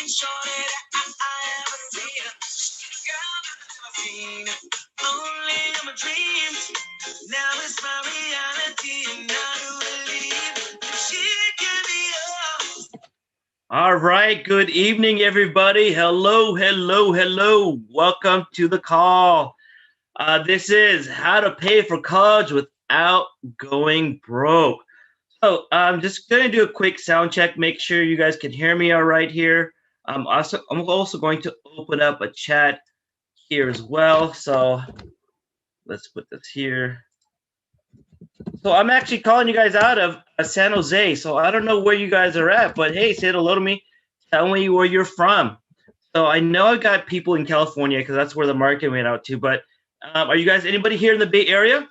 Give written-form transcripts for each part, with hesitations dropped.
shorty that I ever seen. Girl, I've never seen. Only in my dreams. Now it's my reality, and I do believe that she can be yours. All right. Good evening, everybody. Hello, hello, hello. Welcome to the call. This is how to pay for college without going broke. So I'm just going to do a quick sound check. Make sure you guys can hear me all right here. I'm also going to open up a chat here as well. So let's put this here. So I'm actually calling you guys out of San Jose. So I don't know where you guys are at, but hey, say hello to me. Tell me where you're from. So I know I got people in California because that's where the market went out to. But are you guys anybody here in the Bay Area?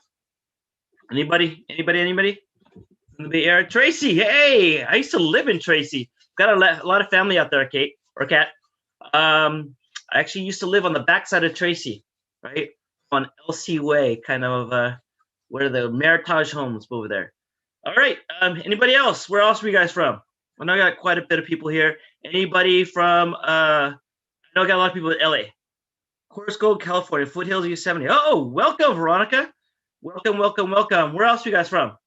Anybody in the Bay Area? Tracy, hey, I used to live in Tracy. Got a lot of family out there, Kate or Kat. I actually used to live on the backside of Tracy, right on LC Way, kind of where the Meritage homes over there. All right. Anybody else? Where else are you guys from? I know I got quite a bit of people here. Anybody from? I know I got a lot of people in LA, Coors Gold, California, Foothills, Yosemite. Oh, welcome, Veronica. Welcome, welcome, welcome. Where else are you guys from?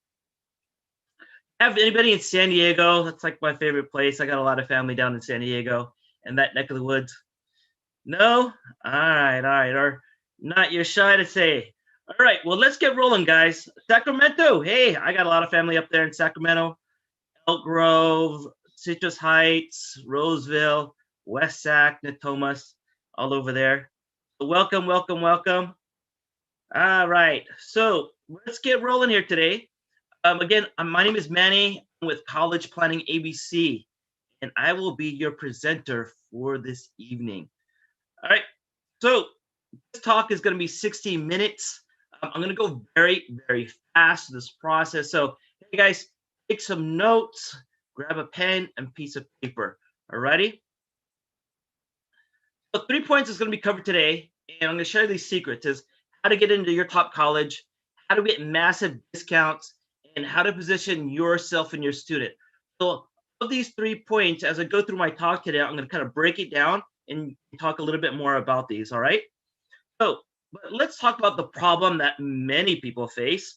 Have anybody in San Diego? That's like my favorite place. I got a lot of family down in San Diego and that neck of the woods. No? All right. Or not, you're shy to say. All right, well, let's get rolling, guys. Sacramento. Hey, I got a lot of family up there in Sacramento. Elk Grove, Citrus Heights, Roseville, West Sac, Natomas, all over there. So welcome, welcome, welcome. All right, so let's get rolling here today. Again, my name is Manny. I'm with College Planning ABC, and I will be your presenter for this evening. All right, so this talk is going to be 60 minutes. I'm going to go very, very fast in this process. So, hey guys, take some notes, grab a pen and piece of paper. All righty? So 3 points is going to be covered today, and I'm going to share these secrets: is how to get into your top college, how to get massive discounts, and how to position yourself and your student. So, of these 3 points, as I go through my talk today, I'm going to kind of break it down and talk a little bit more about these. All right? So, but let's talk about the problem that many people face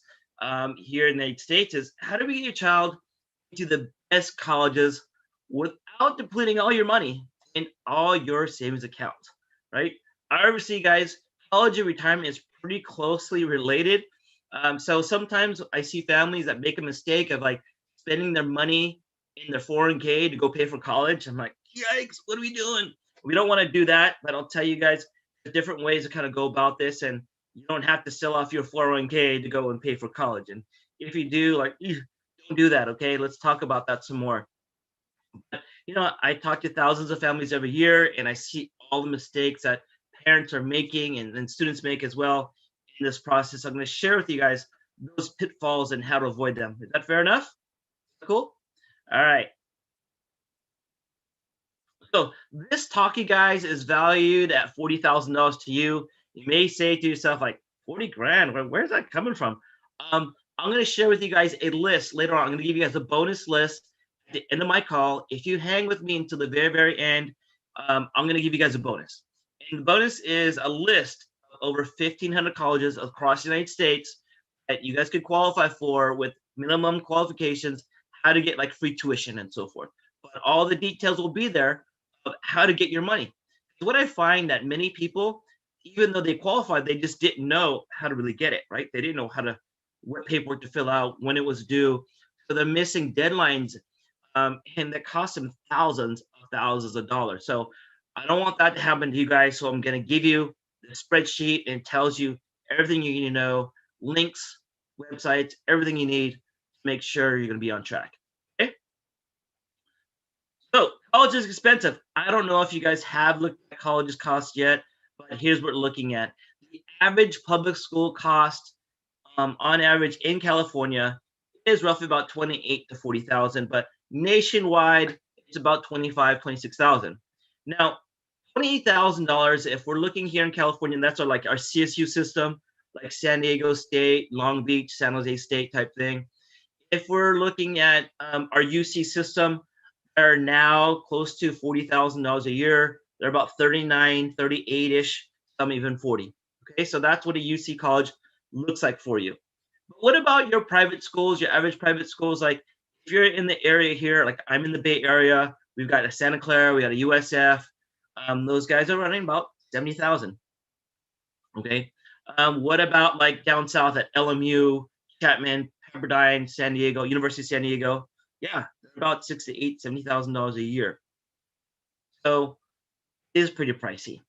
here in the United States is how do we get your child into the best colleges without depleting all your money in all your savings accounts, right? I always see, guys, college and retirement is pretty closely related. So sometimes I see families that make a mistake of like spending their money in their 401k to go pay for college. I'm like, yikes, what are we doing? We don't want to do that, but I'll tell you guys, different ways to kind of go about this, and you don't have to sell off your 401k to go and pay for college. And if you do, like, don't do that. Okay, let's talk about that some more. But I talk to thousands of families every year, and I see all the mistakes that parents are making and students make as well in this process. I'm going to share with you guys those pitfalls and how to avoid them. Is that fair enough? Cool. All right. So this talkie, guys, is valued at $40,000 to you. You may say to yourself, like, 40 grand, where's that coming from? I'm going to share with you guys a list later on. I'm going to give you guys a bonus list at the end of my call. If you hang with me until the very, very end, I'm going to give you guys a bonus. And the bonus is a list of over 1,500 colleges across the United States that you guys could qualify for with minimum qualifications, how to get like free tuition and so forth. But all the details will be there of how to get your money. What I find that many people, even though they qualified, they just didn't know how to really get it, right? They didn't know what paperwork to fill out, when it was due. So they're missing deadlines, and that costs them thousands of dollars. So I don't want that to happen to you guys. So I'm going to give you the spreadsheet, and it tells you everything you need to know, links, websites, everything you need to make sure you're going to be on track. Okay? So college is expensive. I don't know if you guys have looked at college's cost yet, but here's what we're looking at. The average public school cost, on average in California, is roughly about 28 to 40,000, but nationwide it's about 25, 26,000. Now, $28,000, if we're looking here in California, and that's our CSU system, like San Diego State, Long Beach, San Jose State type thing. If we're looking at our UC system, are now close to $40,000 a year. They're about 39, 38-ish, some even 40. Okay, so that's what a UC college looks like for you. But what about your private schools, your average private schools? Like if you're in the area here, like I'm in the Bay Area, we've got a Santa Clara, we got a USF. Those guys are running about 70,000. Okay. What about like down south at LMU, Chapman, Pepperdine, San Diego, University of San Diego? Yeah, about 6 to 8, $70,000 a year. So it is pretty pricey.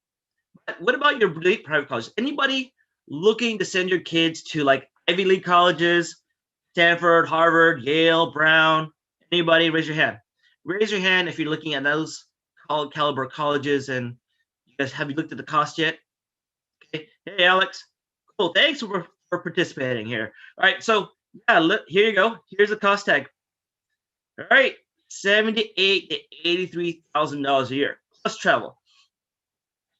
But what about your private college? Anybody looking to send your kids to like Ivy League colleges, Stanford, Harvard, Yale, Brown? Anybody? Raise your hand. Raise your hand if you're looking at those caliber colleges, and you guys have you looked at the cost yet? Okay. Hey, Alex. Cool. Thanks for participating here. All right. So yeah, here you go. Here's the cost tag. All right, $78,000 to $83,000 a year plus travel.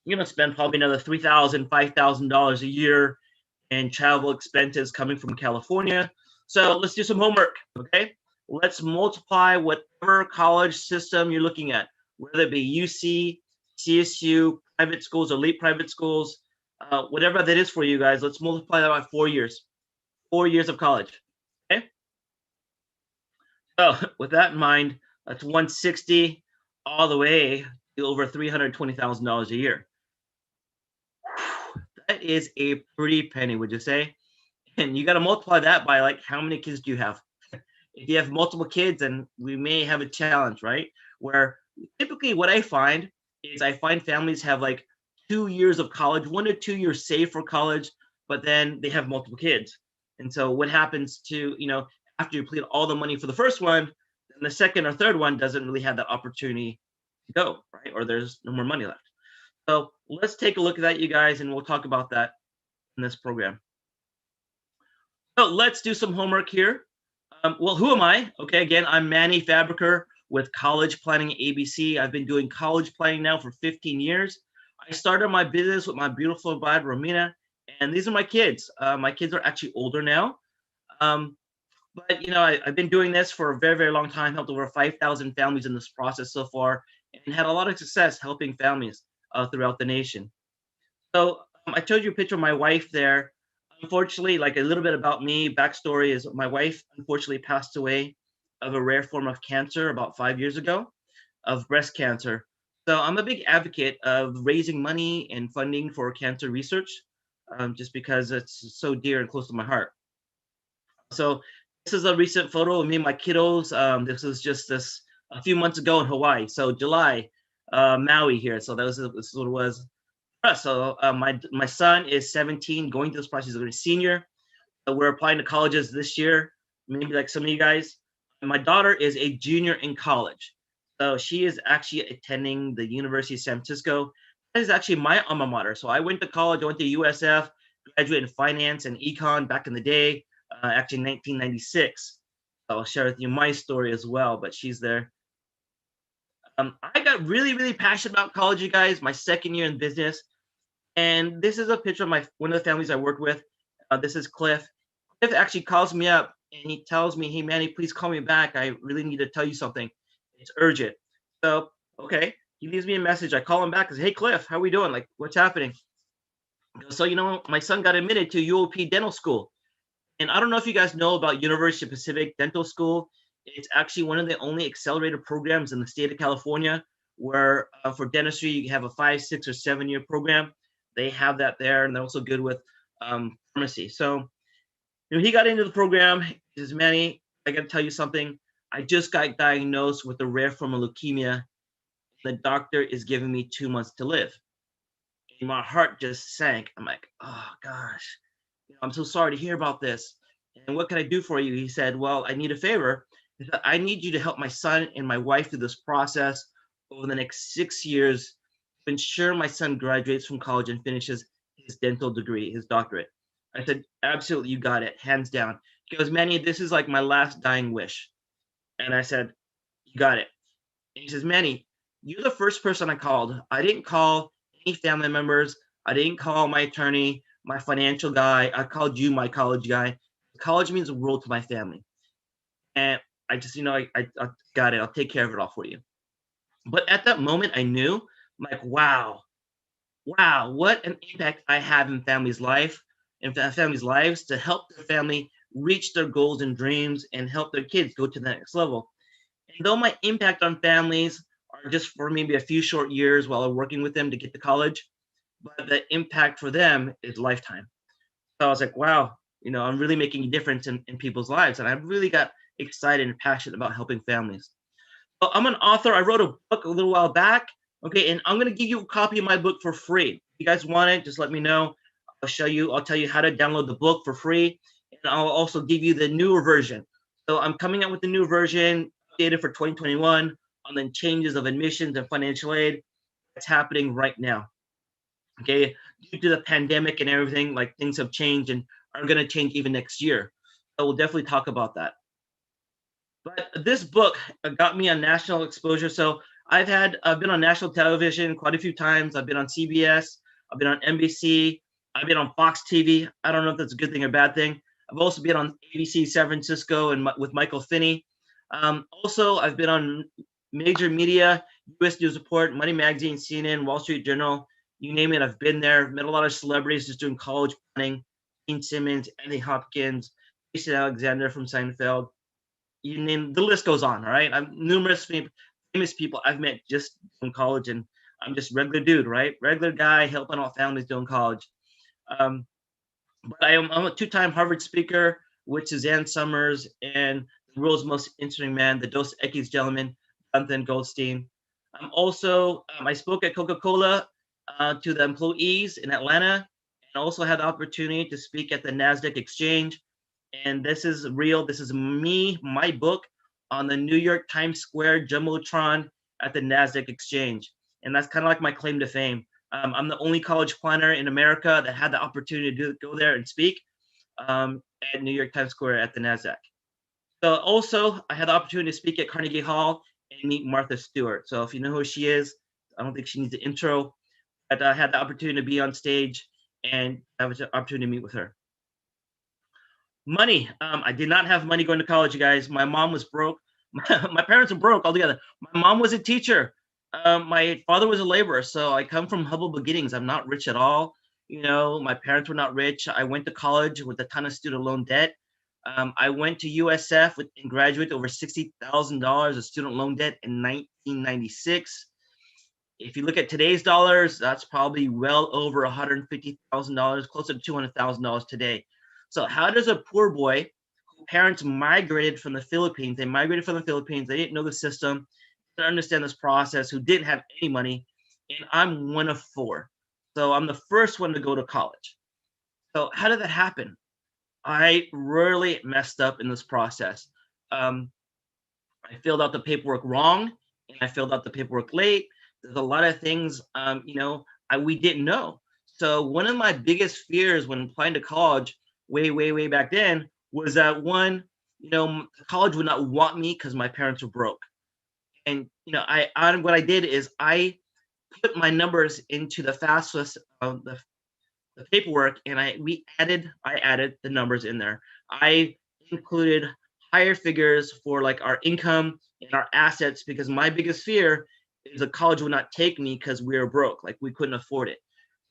You're gonna spend probably another $3,000, $5,000 a year in travel expenses coming from California. So let's do some homework. Okay, let's multiply whatever college system you're looking at, whether it be UC, CSU, private schools, elite private schools, whatever that is for you guys. Let's multiply that by 4 years. 4 years of college. Okay. So with that in mind, that's 160 all the way to over $320,000 a year. That is a pretty penny, would you say? And you got to multiply that by like how many kids do you have? If you have multiple kids, then we may have a challenge, right? Where typically what I find is I find families have like 2 years of college, 1 to 2 years saved for college, but then they have multiple kids. And so what happens to, after you complete all the money for the first one, then the second or third one doesn't really have that opportunity to go, right? Or there's no more money left. So let's take a look at that, you guys, and we'll talk about that in this program. So let's do some homework here. Well, who am I? Okay, again, I'm Manny Fabriker with College Planning ABC. I've been doing college planning now for 15 years. I started my business with my beautiful bride, Romina, and these are my kids. My kids are actually older now. But I've been doing this for a very, very long time, helped over 5,000 families in this process so far, and had a lot of success helping families throughout the nation. So I showed you a picture of my wife there. Unfortunately, like a little bit about me, backstory is my wife unfortunately passed away of a rare form of cancer about 5 years ago, of breast cancer. So I'm a big advocate of raising money and funding for cancer research, just because it's so dear and close to my heart. So this is a recent photo of me and my kiddos. This was just a few months ago in Hawaii. So July, Maui here. So this is what it was. So my son is 17, going through this process. He's a senior. We're applying to colleges this year, maybe like some of you guys. My daughter is a junior in college. So she is actually attending the University of San Francisco. That is actually my alma mater. So I went to college, I went to USF, graduated in finance and econ back in the day, actually in 1996. I'll share with you my story as well, but she's there. I got really, really passionate about college, you guys, my second year in business. And this is a picture of one of the families I work with. This is Cliff. Cliff actually calls me up and he tells me, "Hey, Manny, please call me back. I really need to tell you something. It's urgent." So, okay. He leaves me a message. I call him back and say, "Hey, Cliff, how are we doing? Like, what's happening?" So, my son got admitted to UOP Dental School. And I don't know if you guys know about University of Pacific Dental School. It's actually one of the only accelerated programs in the state of California where for dentistry, you have a 5, 6, or 7-year program. They have that there, and they're also good with pharmacy. So, he got into the program. He says, "Manny, I got to tell you something. I just got diagnosed with a rare form of leukemia. The doctor is giving me 2 months to live." And my heart just sank. I'm like, "Oh gosh, I'm so sorry to hear about this. And what can I do for you?" He said, "Well, I need a favor. He said, I need you to help my son and my wife through this process over the next 6 years to ensure my son graduates from college and finishes his dental degree, his doctorate." I said, "Absolutely, you got it, hands down." He goes, "Manny, this is like my last dying wish." And I said, "You got it." And he says, "Manny, you're the first person I called. I didn't call any family members. I didn't call my attorney, my financial guy. I called you, my college guy. College means the world to my family." And I just, I got it. I'll take care of it all for you. But at that moment, I knew, like, wow, what an impact I have in families' life, in families' lives to help their family reach their goals and dreams and help their kids go to the next level. And though my impact on families are just for maybe a few short years while I'm working with them to get to college, but the impact for them is lifetime. So I was like, wow, I'm really making a difference in people's lives. And I really got excited and passionate about helping families. So I'm an author. I wrote a book a little while back. Okay, and I'm gonna give you a copy of my book for free. If you guys want it, just let me know. I'll tell you how to download the book for free. And I'll also give you the newer version. So I'm coming out with the new version, updated for 2021, on the changes of admissions and financial aid that's happening right now. Okay, due to the pandemic and everything, like things have changed and are going to change even next year. So we'll definitely talk about that. But this book got me on national exposure. So I've been on national television quite a few times. I've been on CBS, I've been on NBC, I've been on Fox TV. I don't know if that's a good thing or bad thing. I've also been on ABC San Francisco and with Michael Finney. Also, I've been on major media, U.S. News Report, Money Magazine, CNN, Wall Street Journal, you name it. I've been there. Met a lot of celebrities just doing college planning. Gene Simmons, Anthony Hopkins, Jason Alexander from Seinfeld. You name the list goes on. All right, I'm numerous famous people I've met just in college, and I'm just regular dude, right? Regular guy helping out families doing college. Um, but I'm a two-time Harvard speaker with Suzanne Summers and the world's most interesting man, the Dos Equis gentleman, Jonathan Goldstein. I spoke at Coca-Cola to the employees in Atlanta, and also had the opportunity to speak at the NASDAQ exchange. And this is real. This is me, my book on the New York Times Square Jumbotron at the NASDAQ exchange. And that's kind of like my claim to fame. I'm the only college planner in America that had the opportunity to go there and speak at New York Times Square at the NASDAQ. So also, I had the opportunity to speak at Carnegie Hall and meet Martha Stewart. So if you know who she is, I don't think she needs an intro, but I had the opportunity to be on stage and have an opportunity to meet with her. Money. I did not have money going to college, you guys. My mom was broke. My parents were broke altogether. My mom was a teacher. My father was a laborer. So I come from humble beginnings. I'm not rich at all. My parents were not rich. I went to college with a ton of student loan debt. I went to USF and graduated over $60,000 of student loan debt in 1996. If you look at today's dollars, that's probably well over $150,000, closer to $200,000 today. So how does a poor boy, whose parents migrated from the Philippines, they migrated from the Philippines, they didn't know the system, didn't understand this process, who didn't have any money, and I'm one of four. So I'm the first one to go to college. So how did that happen? I really messed up in this process. Um, I filled out the paperwork wrong, and I filled out the paperwork late. There's a lot of things, we didn't know. So one of my biggest fears when applying to college, way back then, was that one, college would not want me because my parents were broke. And what I did is I put my numbers into the FAFSA of the paperwork, and I added the numbers in there. I included higher figures for like our income and our assets because my biggest fear is the college would not take me because we were broke, like we couldn't afford it.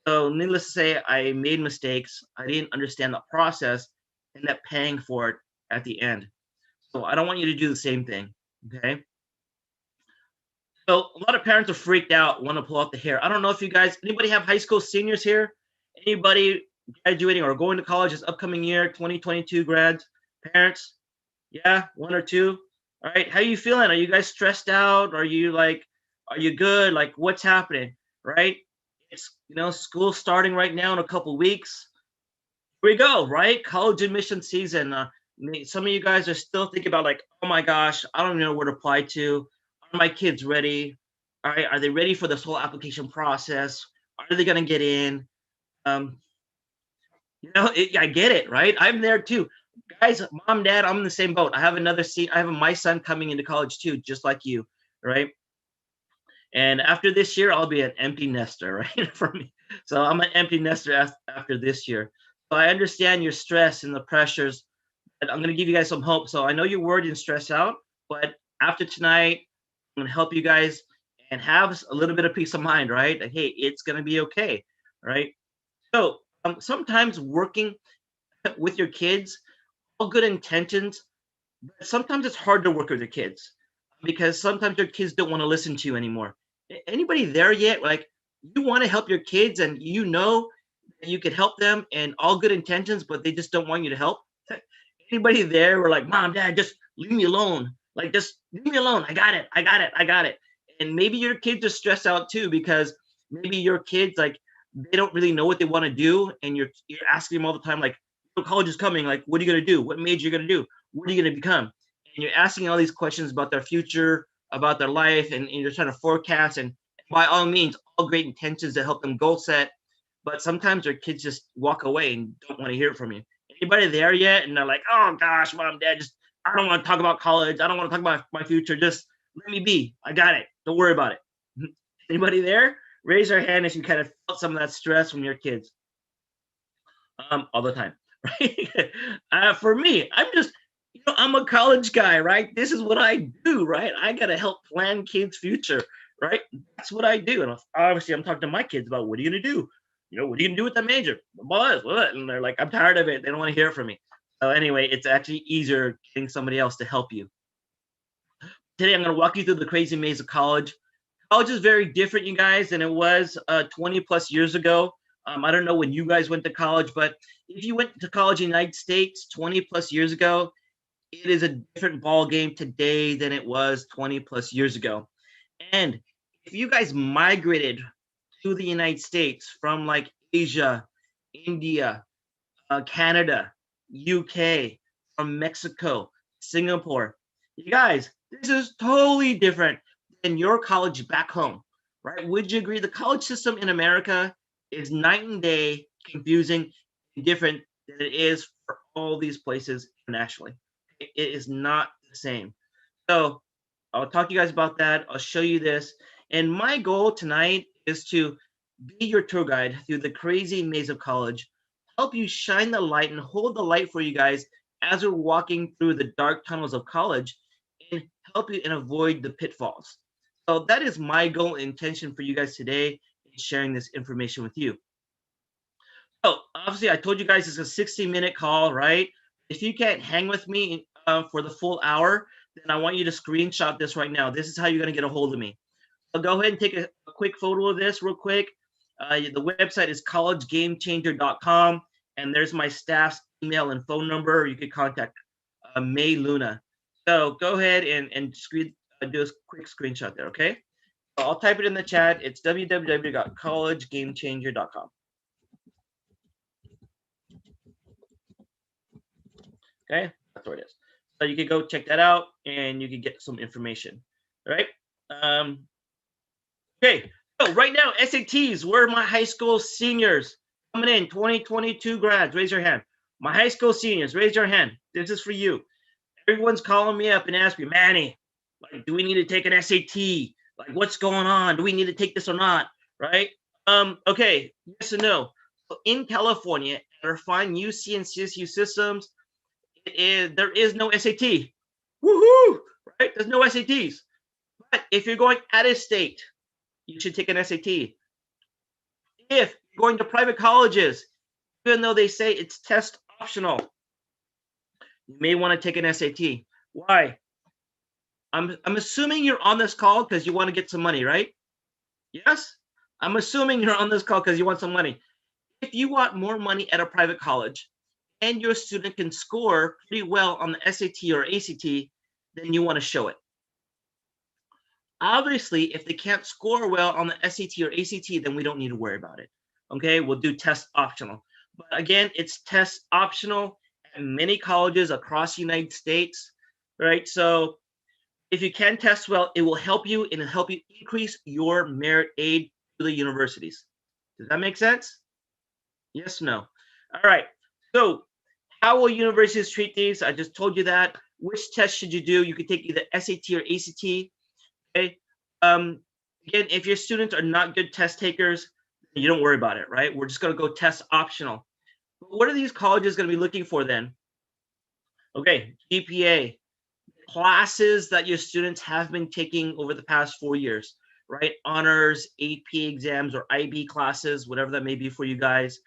So needless to say, I made mistakes. I didn't understand the process, and that paying for it at the end. So I don't want you to do the same thing. Okay. So a lot of parents are freaked out, want to pull out the hair. I don't know if anybody have high school seniors here? Anybody graduating or going to college this upcoming year, 2022 grads, parents? Yeah, one or two. All right. How are you feeling? Are you guys stressed out? Are you good? Like what's happening? Right? It's school starting right now in a couple weeks. Here we go, right? College admission season. Some of you guys are still thinking about like, oh my gosh, I don't even know where to apply to. Are my kids ready? All right, are they ready for this whole application process? Are they gonna get in? Um, I get it, right? I'm there too. Guys, mom, dad, I'm in the same boat. I have my son coming into college too, just like you, right? And after this year, I'll be an empty nester, right? For me. So I'm an empty nester after this year. So I understand your stress and the pressures, but I'm going to give you guys some hope. So I know you're worried and stressed out, But after tonight, I'm gonna help you guys and have a little bit of peace of mind, right? Like, hey, it's gonna be okay, right? So sometimes working with your kids, all good intentions, but sometimes it's hard to work with your kids because sometimes your kids don't want to listen to you anymore. Anybody there yet? Like, you want to help your kids and you know that you could help them and all good intentions, but they just don't want you to help. Anybody there were like, Mom, Dad, just leave me alone. Like, just leave me alone. I got it. I got it. I got it. And maybe your kids are stressed out too because maybe your kids, like, they don't really know what they want to do, and you're asking them all the time, like, college is coming. Like, what are you gonna do? What major are you gonna do? What are you gonna become? And you're asking all these questions about their future, about their life, and you're trying to forecast. And by all means, all great intentions to help them goal set, but sometimes your kids just walk away and don't want to hear it from you. Anybody there yet? And they're like, "Oh gosh, Mom, Dad, just I don't want to talk about college. I don't want to talk about my future. Just let me be. I got it. Don't worry about it." Anybody there? Raise your hand if you kind of felt some of that stress from your kids. All the time, right? For me, I'm just, I'm a college guy, right? This is what I do, right? I gotta help plan kids' future, right? That's what I do, and obviously, I'm talking to my kids about what are you gonna do? What are you gonna do with that major? What? And they're like, I'm tired of it. They don't want to hear it from me. So anyway, it's actually easier getting somebody else to help you. Today, I'm gonna walk you through the crazy maze of college. College is very different, you guys, than it was 20 plus years ago. I don't know when you guys went to college, but if you went to college in the United States 20 plus years ago, it is a different ball game today than it was 20 plus years ago. And if you guys migrated to the United States from like Asia, India, Canada, UK, from Mexico, Singapore, you guys, this is totally different than your college back home, right? Would you agree? The college system in America is night and day confusing and different than it is for all these places internationally. It is not the same. So I'll talk to you guys about that. I'll show you this. And my goal tonight is to be your tour guide through the crazy maze of college, help you shine the light and hold the light for you guys as we're walking through the dark tunnels of college and help you and avoid the pitfalls. So that is my goal and intention for you guys today in sharing this information with you. So obviously, I told you guys it's a 60-minute call, right? If you can't hang with me for the full hour, then I want you to screenshot this right now. This is how you're going to get a hold of me. So go ahead and take a quick photo of this real quick. The website is collegegamechanger.com, and there's my staff's email and phone number. You could contact May Luna. So go ahead and do a quick screenshot there, okay? So I'll type it in the chat. It's www.collegegamechanger.com. Okay, that's where it is. So you can go check that out and you can get some information. All right. Okay. So right now, SATs, where are my high school seniors coming in? 2022 grads, raise your hand. My high school seniors, raise your hand. This is for you. Everyone's calling me up and asking me, Manny, like, do we need to take an SAT? Like, what's going on? Do we need to take this or not? Right? Okay, yes and no. So in California, at our fine UC and CSU systems, there is no SAT. Woohoo! Right? There's no SATs. But if you're going out of state, you should take an SAT. If you're going to private colleges, even though they say it's test optional, you may want to take an SAT. Why? I'm assuming you're on this call because you want to get some money, right? Yes? I'm assuming you're on this call because you want some money. If you want more money at a private college and your student can score pretty well on the SAT or ACT, then you want to show it. Obviously, if they can't score well on the SAT or ACT, then we don't need to worry about it. Okay, we'll do test optional. But again, it's test optional at many colleges across the United States, right? So if you can test well, it will help you and it'll help you increase your merit aid to the universities. Does that make sense? Yes, no. All right. So how will universities treat these? I just told you that. Which test should you do? You could take either SAT or ACT. Okay. Again, if your students are not good test takers, you don't worry about it, right? We're just going to go test optional. But what are these colleges going to be looking for then? Okay, GPA. classes that your students have been taking over the past 4 years, right? Honors, AP exams, or IB classes, whatever that may be for you guys.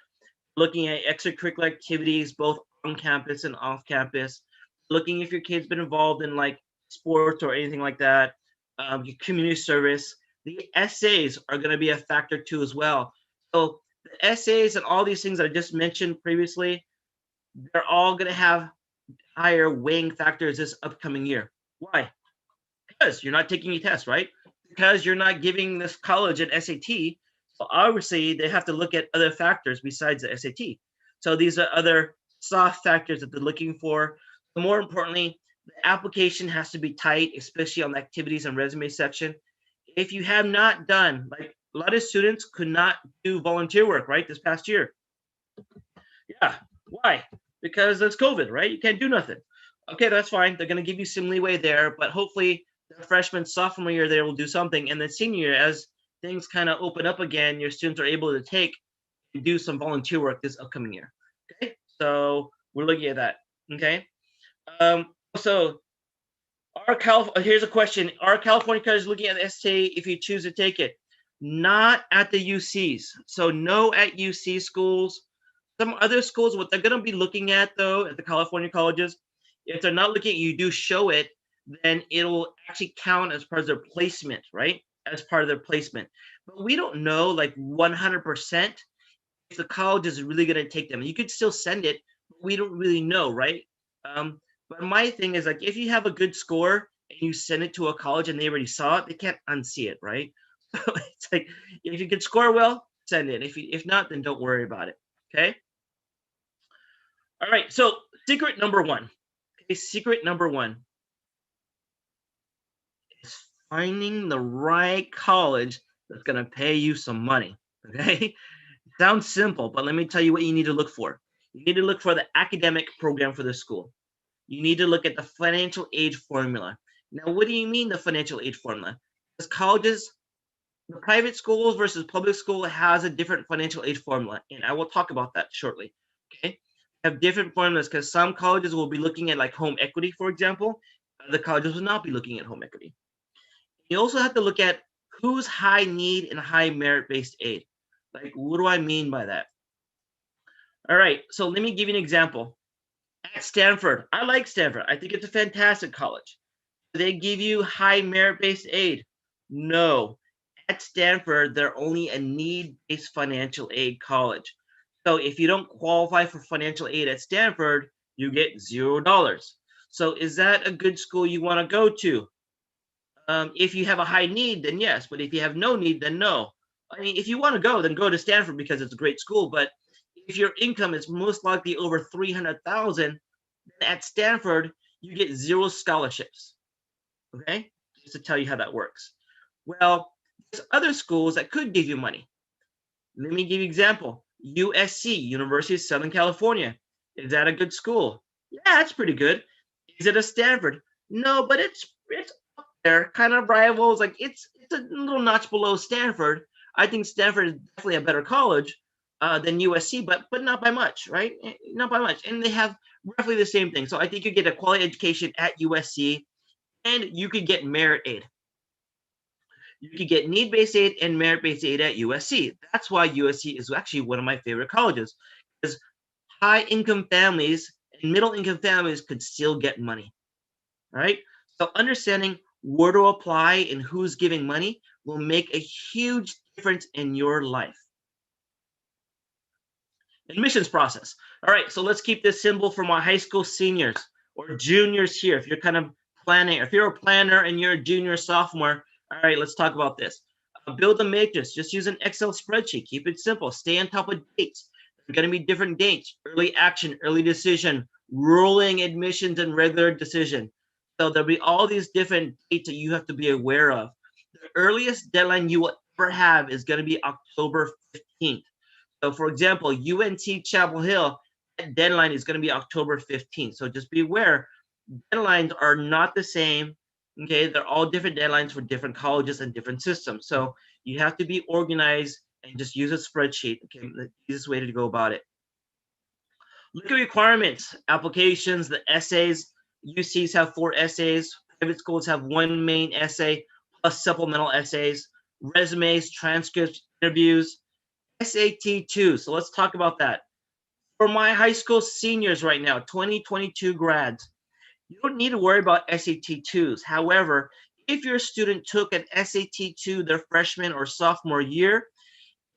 Looking at extracurricular activities, both on campus and off campus. Looking if your kid's been involved in like sports or anything like that. Your community service. The essays are going to be a factor too as well. So the essays and all these things that I just mentioned previously, they're all going to have higher weighing factors this upcoming year. Why? Because you're not taking a test, right? Because you're not giving this college an SAT. So obviously they have to look at other factors besides the SAT. So these are other soft factors that they're looking for. But more importantly, the application has to be tight, especially on the activities and resume section. If you have not done, like a lot of students could not do volunteer work, right, this past year. Yeah. Why? Because it's COVID, right? You can't do nothing. Okay, that's fine. They're going to give you some leeway there, but hopefully the freshman, sophomore year, they will do something. And then senior year, as things kind of open up again, your students are able to take and do some volunteer work this upcoming year. Okay, so we're looking at that. Okay. So here's a question. Are California colleges looking at the STA if you choose to take it? Not at the UCs. So no at UC schools. Some other schools, what they're going to be looking at though, at the California colleges, if they're not looking at you do show it, then it'll actually count as part of their placement, right? As part of their placement. But we don't know like 100% if the college is really going to take them. You could still send it, but we don't really know, right? But my thing is like, if you have a good score and you send it to a college and they already saw it, they can't unsee it, right? So it's like, if you can score well, send it. If not, then don't worry about it. Okay. All right. So secret number one. Okay, secret number one is finding the right college that's going to pay you some money. Okay. Sounds simple, but let me tell you what you need to look for. You need to look for the academic program for the school. You need to look at the financial aid formula. Now, what do you mean the financial aid formula? Because colleges, the private schools versus public school has a different financial aid formula, and I will talk about that shortly. Okay, have different formulas because some colleges will be looking at like home equity, for example. Other colleges will not be looking at home equity. You also have to look at who's high need and high merit-based aid. Like, what do I mean by that? All right, so let me give you an example. At Stanford, I like Stanford. I think it's a fantastic college. Do they give you high merit-based aid? No. At Stanford, they're only a need-based financial aid college. So if you don't qualify for financial aid at Stanford, you get $0. So is that a good school you want to go to? If you have a high need, then yes. But if you have no need, then no. I mean, if you want to go, then go to Stanford because it's a great school. But if your income is most likely over 300,000, then at Stanford you get 0 scholarships. Okay, just to tell you how that works. Well, there's other schools that could give you money. Let me give you an example. USC, University of Southern California. Is that a good school? Yeah, it's pretty good. Is it a Stanford? No, but it's up there, kind of rivals. Like it's a little notch below Stanford. I think Stanford is definitely a better college than USC, but not by much, right? Not by much. And they have roughly the same thing. So I think you get a quality education at USC, and you could get merit aid. You could get need-based aid and merit-based aid at USC. That's why USC is actually one of my favorite colleges, because high-income families and middle-income families could still get money. All right. So understanding where to apply and who's giving money will make a huge difference in your life. Admissions process. All right. So let's keep this simple for my high school seniors or juniors here. If you're kind of planning, if you're a planner and you're a junior, sophomore, all right, let's talk about this. Build a matrix. Just use an Excel spreadsheet. Keep it simple. Stay on top of dates. There are going to be different dates: early action, early decision, rolling admissions, and regular decision. So there'll be all these different dates that you have to be aware of. The earliest deadline you will ever have is going to be October 15th. So for example, UNC Chapel Hill, that deadline is going to be October 15th. So just be aware, deadlines are not the same. Okay, they're all different deadlines for different colleges and different systems. So you have to be organized and just use a spreadsheet. Okay, the easiest way to go about it. Look at requirements, applications, the essays. UCs have 4 essays. Private schools have 1 main essay plus supplemental essays, resumes, transcripts, interviews, SAT 2. So let's talk about that. For my high school seniors right now, 2022 grads, you don't need to worry about SAT 2s. However, if your student took an SAT 2 their freshman or sophomore year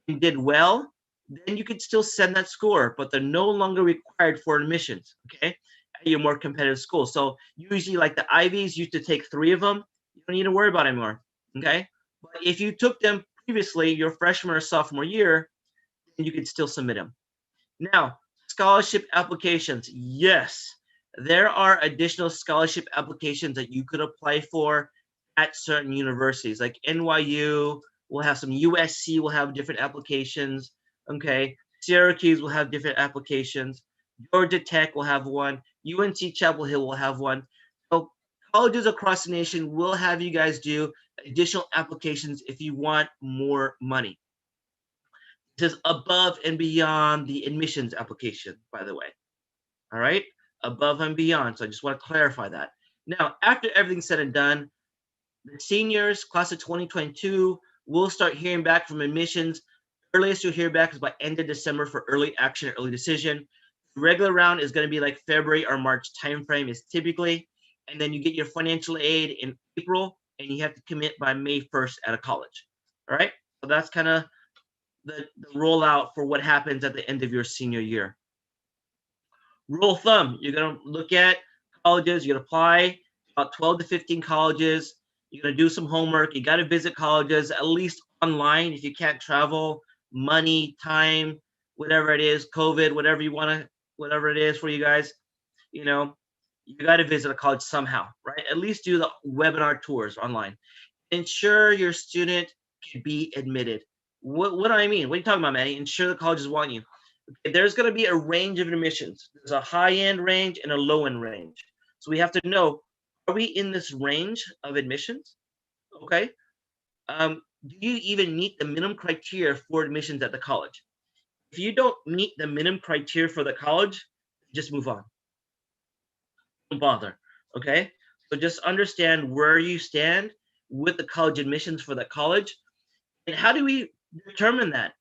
and did well, then you could still send that score, but they're no longer required for admissions, okay, at your more competitive school. So usually like the Ivies used to take 3 of them. You don't need to worry about it anymore, okay? But if you took them previously, your freshman or sophomore year, then you could still submit them. Now, scholarship applications. Yes, there are additional scholarship applications that you could apply for at certain universities. Like NYU will have some, USC will have different applications. Okay, Syracuse will have different applications. Georgia Tech will have one. UNC Chapel Hill will have one. So colleges across the nation will have you guys do additional applications if you want more money. This is above and beyond the admissions application, by the way. All right, above and beyond. So I just want to clarify that. Now, after everything's said and done, the seniors, class of 2022, will start hearing back from admissions. Earliest you'll hear back is by end of December for early action, early decision. The regular round is going to be like February or March timeframe is typically, and then you get your financial aid in April, and you have to commit by May 1st at a college. All right, so that's kind of the rollout for what happens at the end of your senior year. Rule of thumb, you're going to look at colleges, you're going to apply about 12 to 15 colleges, you're going to do some homework, you got to visit colleges, at least online if you can't travel, money, time, whatever it is, COVID, whatever you want to, whatever it is for you guys, you know, you got to visit a college somehow, right? At least do the webinar tours online. Ensure your student can be admitted. What do I mean? What are you talking about, Manny? Ensure the colleges want you. Okay, there's going to be a range of admissions. There's a high-end range and a low-end range. So we have to know, are we in this range of admissions? Okay. Do you even meet the minimum criteria for admissions at the college? If you don't meet the minimum criteria for the college, just move on. Don't bother. Okay. So just understand where you stand with the college admissions for that college. And how do we determine that?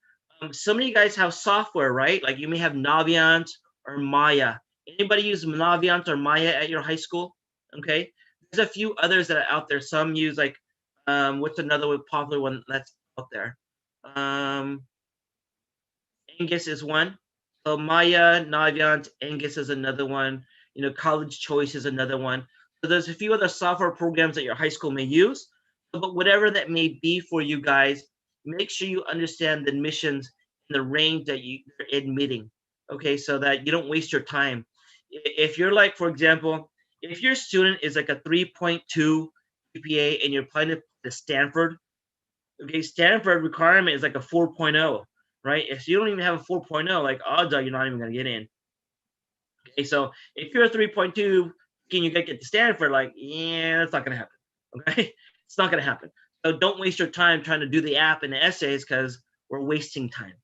Some of you guys have software, right? Like you may have Naviance or Maya. Anybody use Naviance or Maya at your high school? Okay. There's a few others that are out there. Some use like, what's another popular one that's out there? Angus is one. So Maya, Naviance, Angus is another one. You know, College Choice is another one. So there's a few other software programs that your high school may use. But whatever that may be for you guys, make sure you understand the admissions and the range that you're admitting, okay, so that you don't waste your time. If you're like, for example, if your student is like a 3.2 GPA and you're applying to Stanford, okay, Stanford requirement is like a 4.0, right? If you don't even have a 4.0, like odds are you're not even going to get in. Okay, so if you're a 3.2, can you get to Stanford? Like, yeah, that's not going to happen, okay? It's not going to happen. So don't waste your time trying to do the app and the essays because we're wasting time.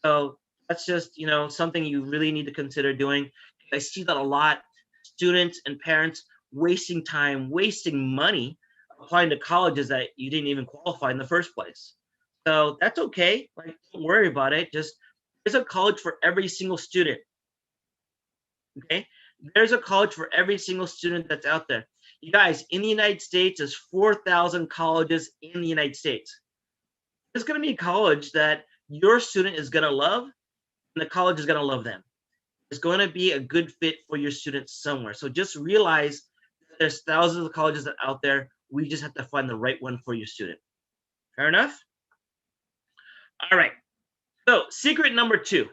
So that's just, you know, something you really need to consider doing. I see that a lot. Students and parents wasting time, wasting money applying to colleges that you didn't even qualify in the first place. So that's okay. Like, don't worry about it. Just there's a college for every single student. Okay? There's a college for every single student that's out there. You guys, in the United States, there's 4,000 colleges in the United States. There's going to be a college that your student is going to love, and the college is going to love them. There's going to be a good fit for your student somewhere. So just realize that there's thousands of colleges that out there. We just have to find the right one for your student. Fair enough? All right. So secret number 2.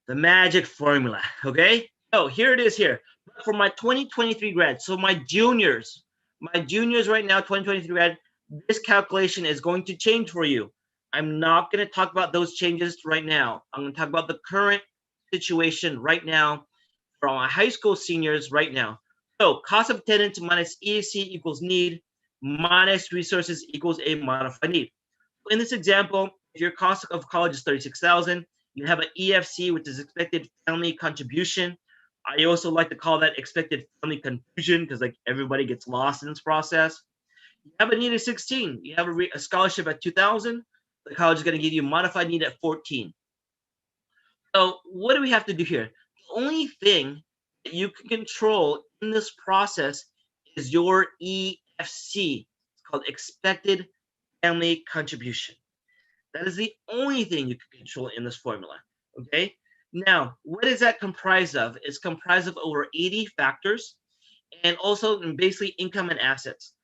The magic formula, okay? So here it is here. For my 2023 grads, so my juniors right now, 2023 grad, this calculation is going to change for you. I'm not going to talk about those changes right now. I'm going to talk about the current situation right now for my high school seniors right now. So cost of attendance minus EAC equals need minus resources equals a modified need. In this example, if your cost of college is $36,000, you have an EFC, which is expected family contribution, I also like to call that expected family confusion because like everybody gets lost in this process. You have a need at 16. You have a scholarship at 2,000. The college is going to give you a modified need at 14. So what do we have to do here? The only thing that you can control in this process is your EFC. It's called expected family contribution. That is the only thing you can control in this formula. Okay. Now, what is that comprised of? It's comprised of over 80 factors and also basically income and assets.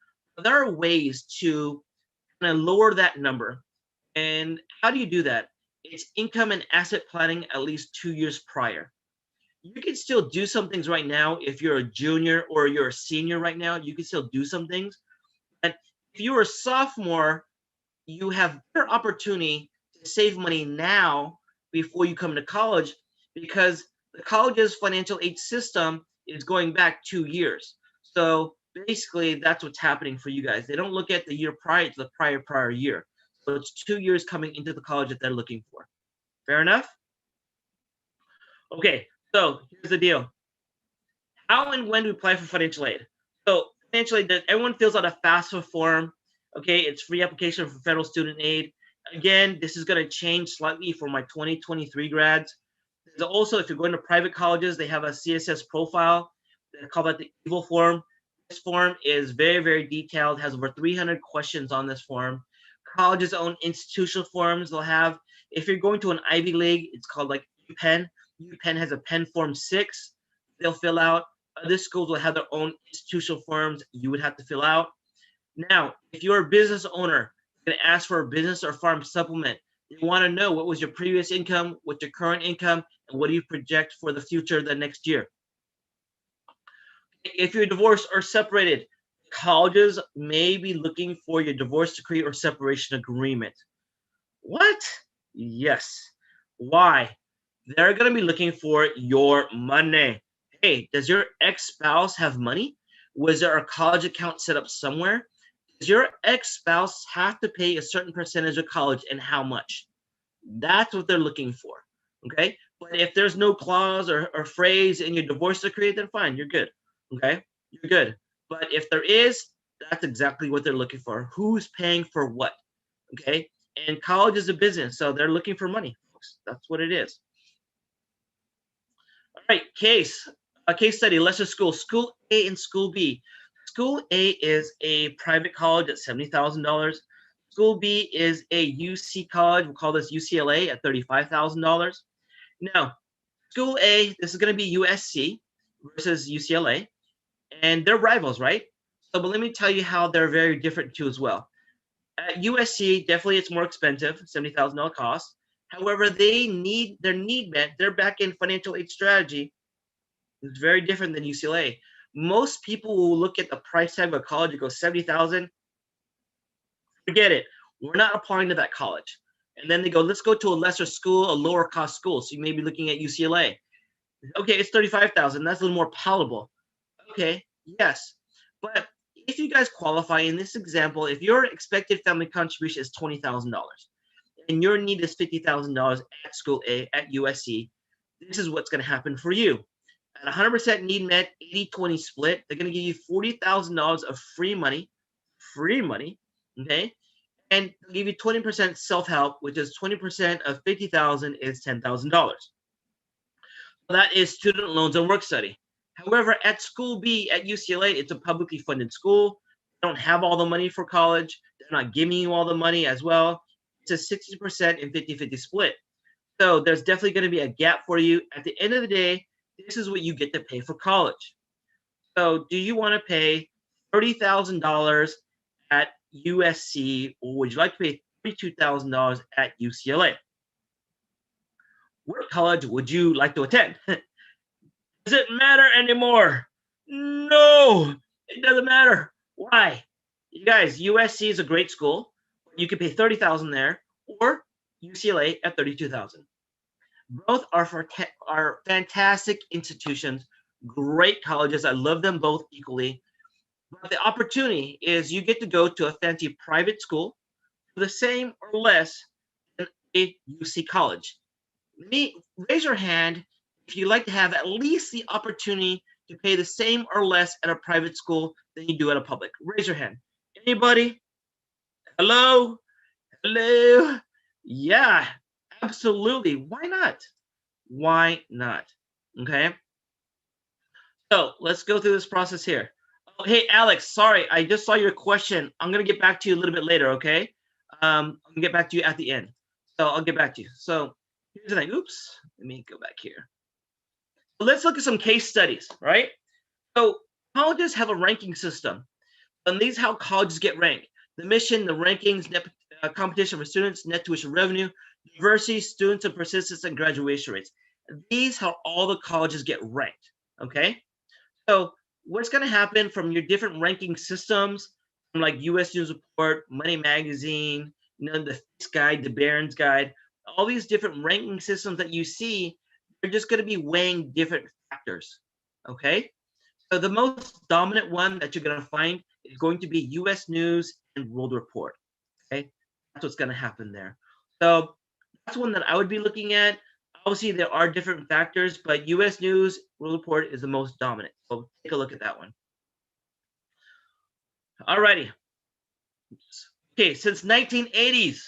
There are ways to kind of lower that number. And how do you do that? It's income and asset planning at least 2 years prior. You can still do some things right now if you're a junior or you're a senior right now. You can still do some things. And if you're a sophomore, you have better opportunity to save money now before you come to college because the college's financial aid system is going back 2 years. So basically, that's what's happening for you guys. They don't look at the year prior to the prior year. So it's 2 years coming into the college that they're looking for. Fair enough? Okay, so here's the deal. How and when do we apply for financial aid? So financial aid, everyone fills out a FAFSA form. Okay, it's free application for federal student aid. Again, this is going to change slightly for my 2023 grads. There's also, if you're going to private colleges, they have a CSS profile. They call that the EVIL form. This form is very, very detailed, has over 300 questions on this form. Colleges' own institutional forms they'll have. If you're going to an Ivy League, it's called like UPenn. UPenn has a Penn Form 6 they'll fill out. Other schools will have their own institutional forms you would have to fill out. Now, if you're a business owner, you're going to ask for a business or farm supplement. You want to know what was your previous income, what's your current income, and what do you project for the future the next year. If you're divorced or separated, colleges may be looking for your divorce decree or separation agreement. What? Yes. Why? They're going to be looking for your money. Hey, does your ex-spouse have money? Was there a college account set up somewhere? Does your ex-spouse have to pay a certain percentage of college and how much? That's what they're looking for. Okay. But if there's no clause or phrase in your divorce decree, then fine, you're good. Okay. You're good. But if there is, that's exactly what they're looking for. Who's paying for what? Okay. And college is a business, so they're looking for money, folks. That's what it is. All right, a case study, Lesser School, School A and School B. School A is a private college at $70,000. School B is a UC college. We'll call this UCLA at $35,000. Now, School A, this is going to be USC versus UCLA, and they're rivals, right? So, but let me tell you how they're very different too as well. At USC, definitely it's more expensive, $70,000 cost. However, they need their need met. Their back-end financial aid strategy is very different than UCLA. Most people will look at the price tag of a college and go 70,000. Forget it. We're not applying to that college. And then they go, let's go to a lesser school, a lower cost school. So you may be looking at UCLA. Okay, it's 35,000. That's a little more palatable. Okay, yes. But if you guys qualify in this example, if your expected family contribution is $20,000 and your need is $50,000 at School A at USC, this is what's going to happen for you. At 100% need met, 80-20 split, they're going to give you $40,000 of free money, okay? And they'll give you 20% self-help, which is 20% of $50,000 is $10,000. That is student loans and work study. However, at School B at UCLA, it's a publicly funded school. They don't have all the money for college. They're not giving you all the money as well. It's a 60% and 50-50 split. So there's definitely going to be a gap for you. At the end of the day, this is what you get to pay for college. So do you want to pay $30,000 at USC, or would you like to pay $32,000 at UCLA? What college would you like to attend? Does it matter anymore? No, it doesn't matter. Why? You guys, USC is a great school. You could pay $30,000 there, or UCLA at $32,000. Both are fantastic institutions, great colleges. I love them both equally. But the opportunity is you get to go to a fancy private school for the same or less than a UC college. Raise your hand if you like to have at least the opportunity to pay the same or less at a private school than you do at a public? Raise your hand. Anybody? Hello? Hello? Yeah, absolutely. Why not? Why not? Okay. So let's go through this process here. Oh, hey, Alex, sorry, I just saw your question. I'm going to get back to you a little bit later, okay? I'm going to get back to you at the end. So I'll get back to you. So here's the thing. Oops, let me go back here. Let's look at some case studies, right? So colleges have a ranking system, and these are how colleges get ranked. The mission, the rankings, net, competition for students, net tuition revenue, diversity, students and persistence, and graduation rates. These are how all the colleges get ranked, okay? So what's going to happen from your different ranking systems, from like U.S. News Report, Money Magazine, the FIS Guide, the Barron's Guide, all these different ranking systems that you see, they're just going to be weighing different factors, okay? So the most dominant one that you're going to find is going to be U.S. News and World Report, okay? That's what's going to happen there. So that's one that I would be looking at. Obviously, there are different factors, but U.S. News World Report is the most dominant. So take a look at that one. All righty. Okay, since 1980s,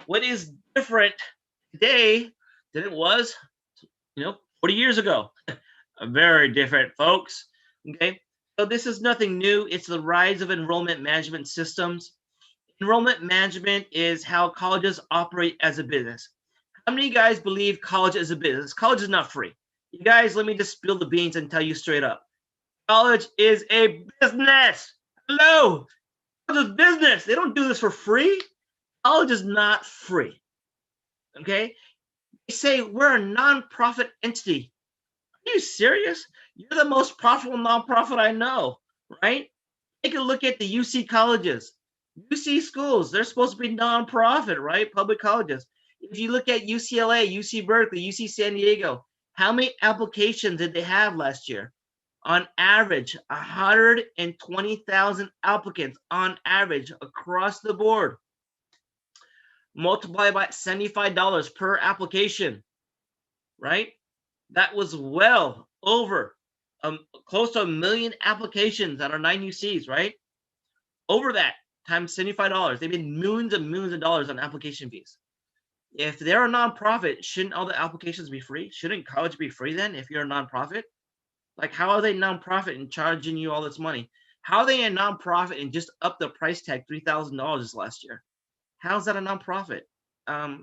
what is different today than it was, 40 years ago? Very different, folks. Okay, so this is nothing new. It's the rise of enrollment management systems. Enrollment management is how colleges operate as a business. How many guys believe college is a business? College is not free. You guys, let me just spill the beans and tell you straight up. College is a business. Hello. College is business. They don't do this for free. College is not free. Okay? They say we're a nonprofit entity. Are you serious? You're the most profitable nonprofit I know, right? Take a look at the UC colleges. UC schools, they're supposed to be nonprofit, right? Public colleges. If you look at UCLA, UC Berkeley, UC San Diego, how many applications did they have last year? On average, 120,000 applicants on average across the board. Multiply by $75 per application, right? That was well over close to 1 million applications at our 9 UCs, right? Over that times $75, they made millions and millions of dollars on application fees. If they're a nonprofit, shouldn't all the applications be free? Shouldn't college be free then if you're a nonprofit? Like, how are they nonprofit and charging you all this money? How are they a nonprofit and just up the price tag $3,000 this last year? How's that a nonprofit?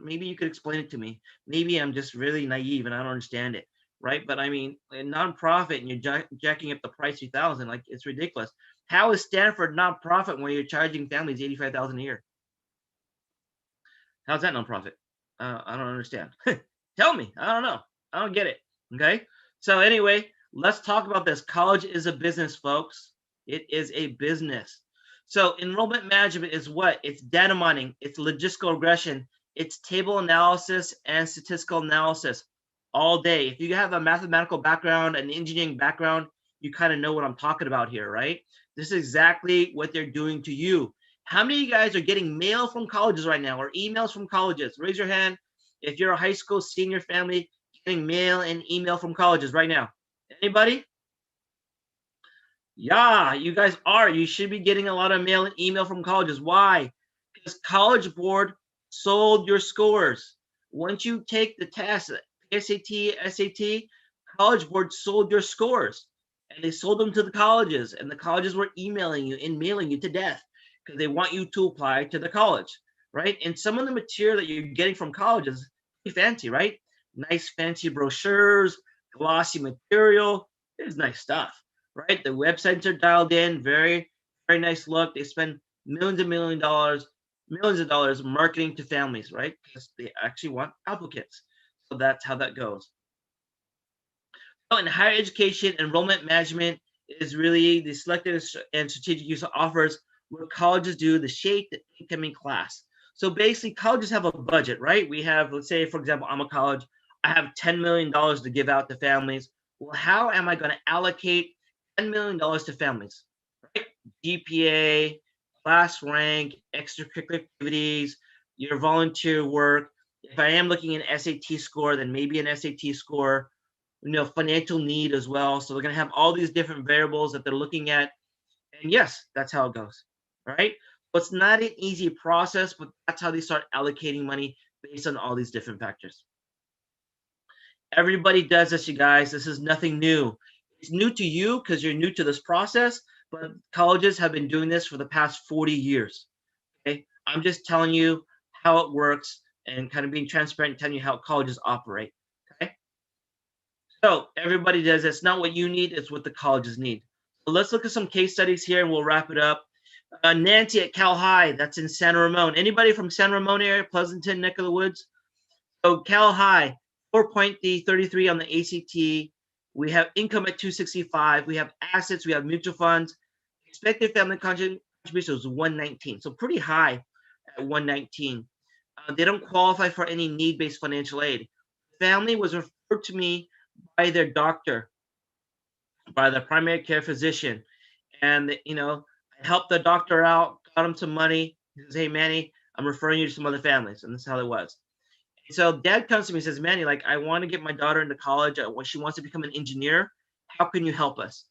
Maybe you could explain it to me. Maybe I'm just really naive and I don't understand it, right? But I mean, a nonprofit and you're jacking up the price 3,000, like it's ridiculous. How is Stanford nonprofit when you're charging families 85,000 a year? How's that nonprofit? I don't understand. Tell me. I don't know. I don't get it. Okay. So anyway, let's talk about this. College is a business, folks. It is a business. So enrollment management is what? It's data mining. It's logistical regression. It's table analysis and statistical analysis all day. If you have a mathematical background, an engineering background, you kind of know what I'm talking about here, right? This is exactly what they're doing to you. How many of you guys are getting mail from colleges right now or emails from colleges? Raise your hand if you're a high school senior family getting mail and email from colleges right now. Anybody? Yeah, you guys are. You should be getting a lot of mail and email from colleges. Why? Because College Board sold your scores. Once you take the test, SAT, College Board sold your scores. And they sold them to the colleges. And the colleges were emailing you and mailing you to death because they want you to apply to the college, right? And some of the material that you're getting from colleges is pretty fancy, right? Nice fancy brochures, glossy material. It's nice stuff, right? The websites are dialed in, very, very nice look. They spend millions of dollars marketing to families, right? Because they actually want applicants. So that's how that goes. So in higher education, enrollment management is really the selected and strategic use of offers what colleges do to shape the incoming class. So basically, colleges have a budget, right? We have, let's say, for example, I'm a college. I have $10 million to give out to families. Well, how am I going to allocate $10 million to families, right? GPA, class rank, extracurricular activities, your volunteer work. If I am looking at an SAT score, then maybe an SAT score. financial need as well. So they're going to have all these different variables that they're looking at. And yes, that's how it goes, right? So it's not an easy process, but that's how they start allocating money based on all these different factors. Everybody does this, you guys. This is nothing new. It's new to you because you're new to this process, but colleges have been doing this for the past 40 years. Okay. I'm just telling you how it works and kind of being transparent and telling you how colleges operate. Okay. So everybody does. It's not what you need, it's what the colleges need. So let's look at some case studies here and we'll wrap it up. Nancy at Cal High, that's in San Ramon. Anybody from San Ramon area, Pleasanton, neck of the woods? So Cal High, 4.33 on the ACT. We have income at 265. We have assets. We have mutual funds. Expected family contribution was 119. So pretty high at 119. They don't qualify for any need-based financial aid. Family was referred to me by their doctor, by the primary care physician. And, I helped the doctor out, got him some money. He says, hey, Manny, I'm referring you to some other families. And this is how it was. So dad comes to me and says, Manny, like, I want to get my daughter into college. She wants to become an engineer. How can you help us?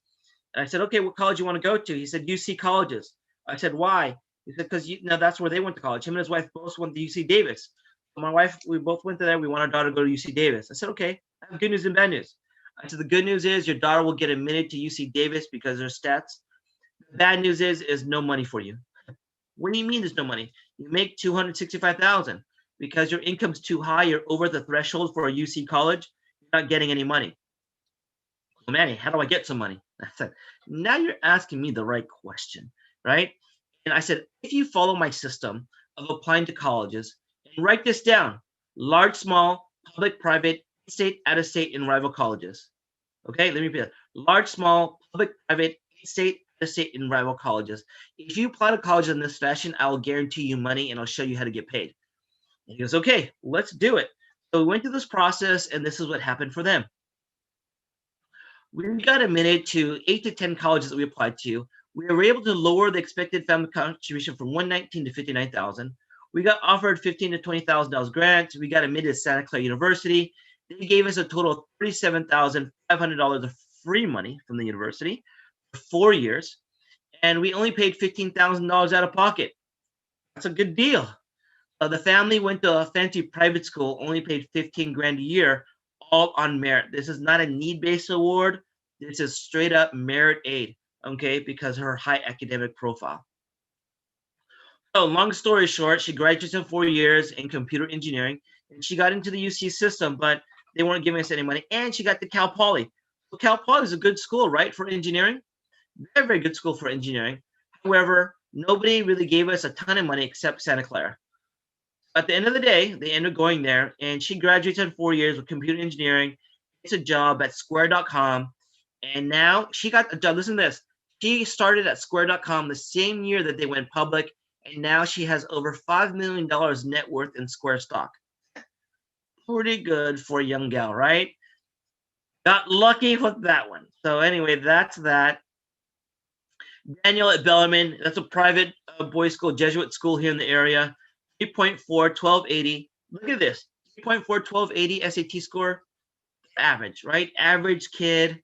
And I said, okay, what college you want to go to? He said, UC colleges. I said, why? He said, because that's where they went to college. Him and his wife both went to UC Davis. My wife, we both went to there. We want our daughter to go to UC Davis. I said, okay, I have good news and bad news. I said, the good news is your daughter will get admitted to UC Davis because there's stats. The bad news is no money for you. What do you mean there's no money? You make $265,000 because your income's too high. You're over the threshold for a UC college. You're not getting any money. Well, Manny, how do I get some money? I said, now you're asking me the right question, right? And I said, if you follow my system of applying to colleges, and write this down: large, small, public, private, state, out of state, and rival colleges. Okay, let me repeat that. Large, small, public, private, state, out of state, and rival colleges. If you apply to college in this fashion, I will guarantee you money and I'll show you how to get paid. And he goes, okay, let's do it. So we went through this process, and this is what happened for them. We got admitted to 8 to 10 colleges that we applied to. We were able to lower the expected family contribution from 119 to 59,000. We got offered $15,000 to $20,000 grants. We got admitted to Santa Clara University. They gave us a total of $37,500 of free money from the university for 4 years, and we only paid $15,000 out of pocket. That's a good deal. The family went to a fancy private school, only paid $15,000 a year, all on merit. This is not a need-based award. This is straight up merit aid, okay, because of her high academic profile. So long story short, she graduated in 4 years in computer engineering, and she got into the UC system, but they weren't giving us any money. And she got to Cal Poly. So Cal Poly is a good school, right, for engineering? Very, very good school for engineering. However, nobody really gave us a ton of money except Santa Clara. At the end of the day, they ended up going there, and she graduated in 4 years with computer engineering. Gets a job at Square.com, and now she got a job. Listen to this. She started at Square.com the same year that they went public, and now she has over $5 million net worth in Square stock. Pretty good for a young gal, right? Got lucky with that one. So anyway, that's that. Daniel at Bellarmine, that's a private boys' school, Jesuit school here in the area. 3.4, 1280. Look at this. 3.4, 1280 SAT score. Average, right? Average kid,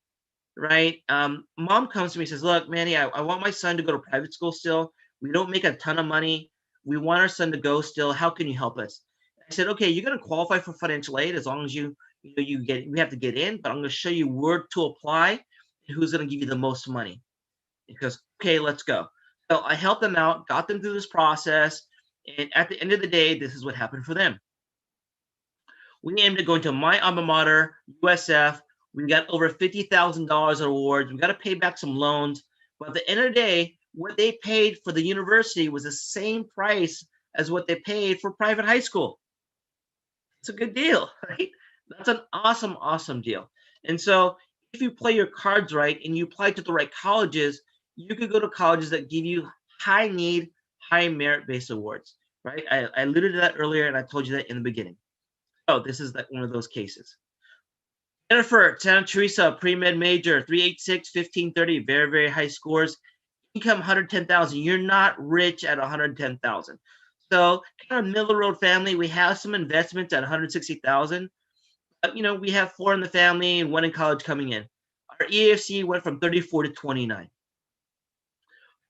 right? Mom comes to me and says, look, Manny, I want my son to go to private school still. We don't make a ton of money. We want our son to go still. How can you help us? I said, okay, you're going to qualify for financial aid as long as we have to get in, but I'm going to show you where to apply and who's going to give you the most money. He goes, okay, let's go. So I helped them out, got them through this process. And at the end of the day, this is what happened for them. We aimed at going to my alma mater, USF. We got over $50,000 in awards. We got to pay back some loans. But at the end of the day, what they paid for the university was the same price as what they paid for private high school. It's a good deal, right? That's an awesome, awesome deal. And so if you play your cards right and you apply to the right colleges, you could go to colleges that give you high need, high merit-based awards, right? I alluded to that earlier, and I told you that in the beginning. Oh, this is one of those cases. Jennifer, Santa Teresa, pre-med major, 386, 1530, very, very high scores. Income 110,000. You're not rich at 110,000. So kind of middle road family. We have some investments at 160,000. We have 4 in the family and 1 in college coming in. Our EFC went from 34 to 29.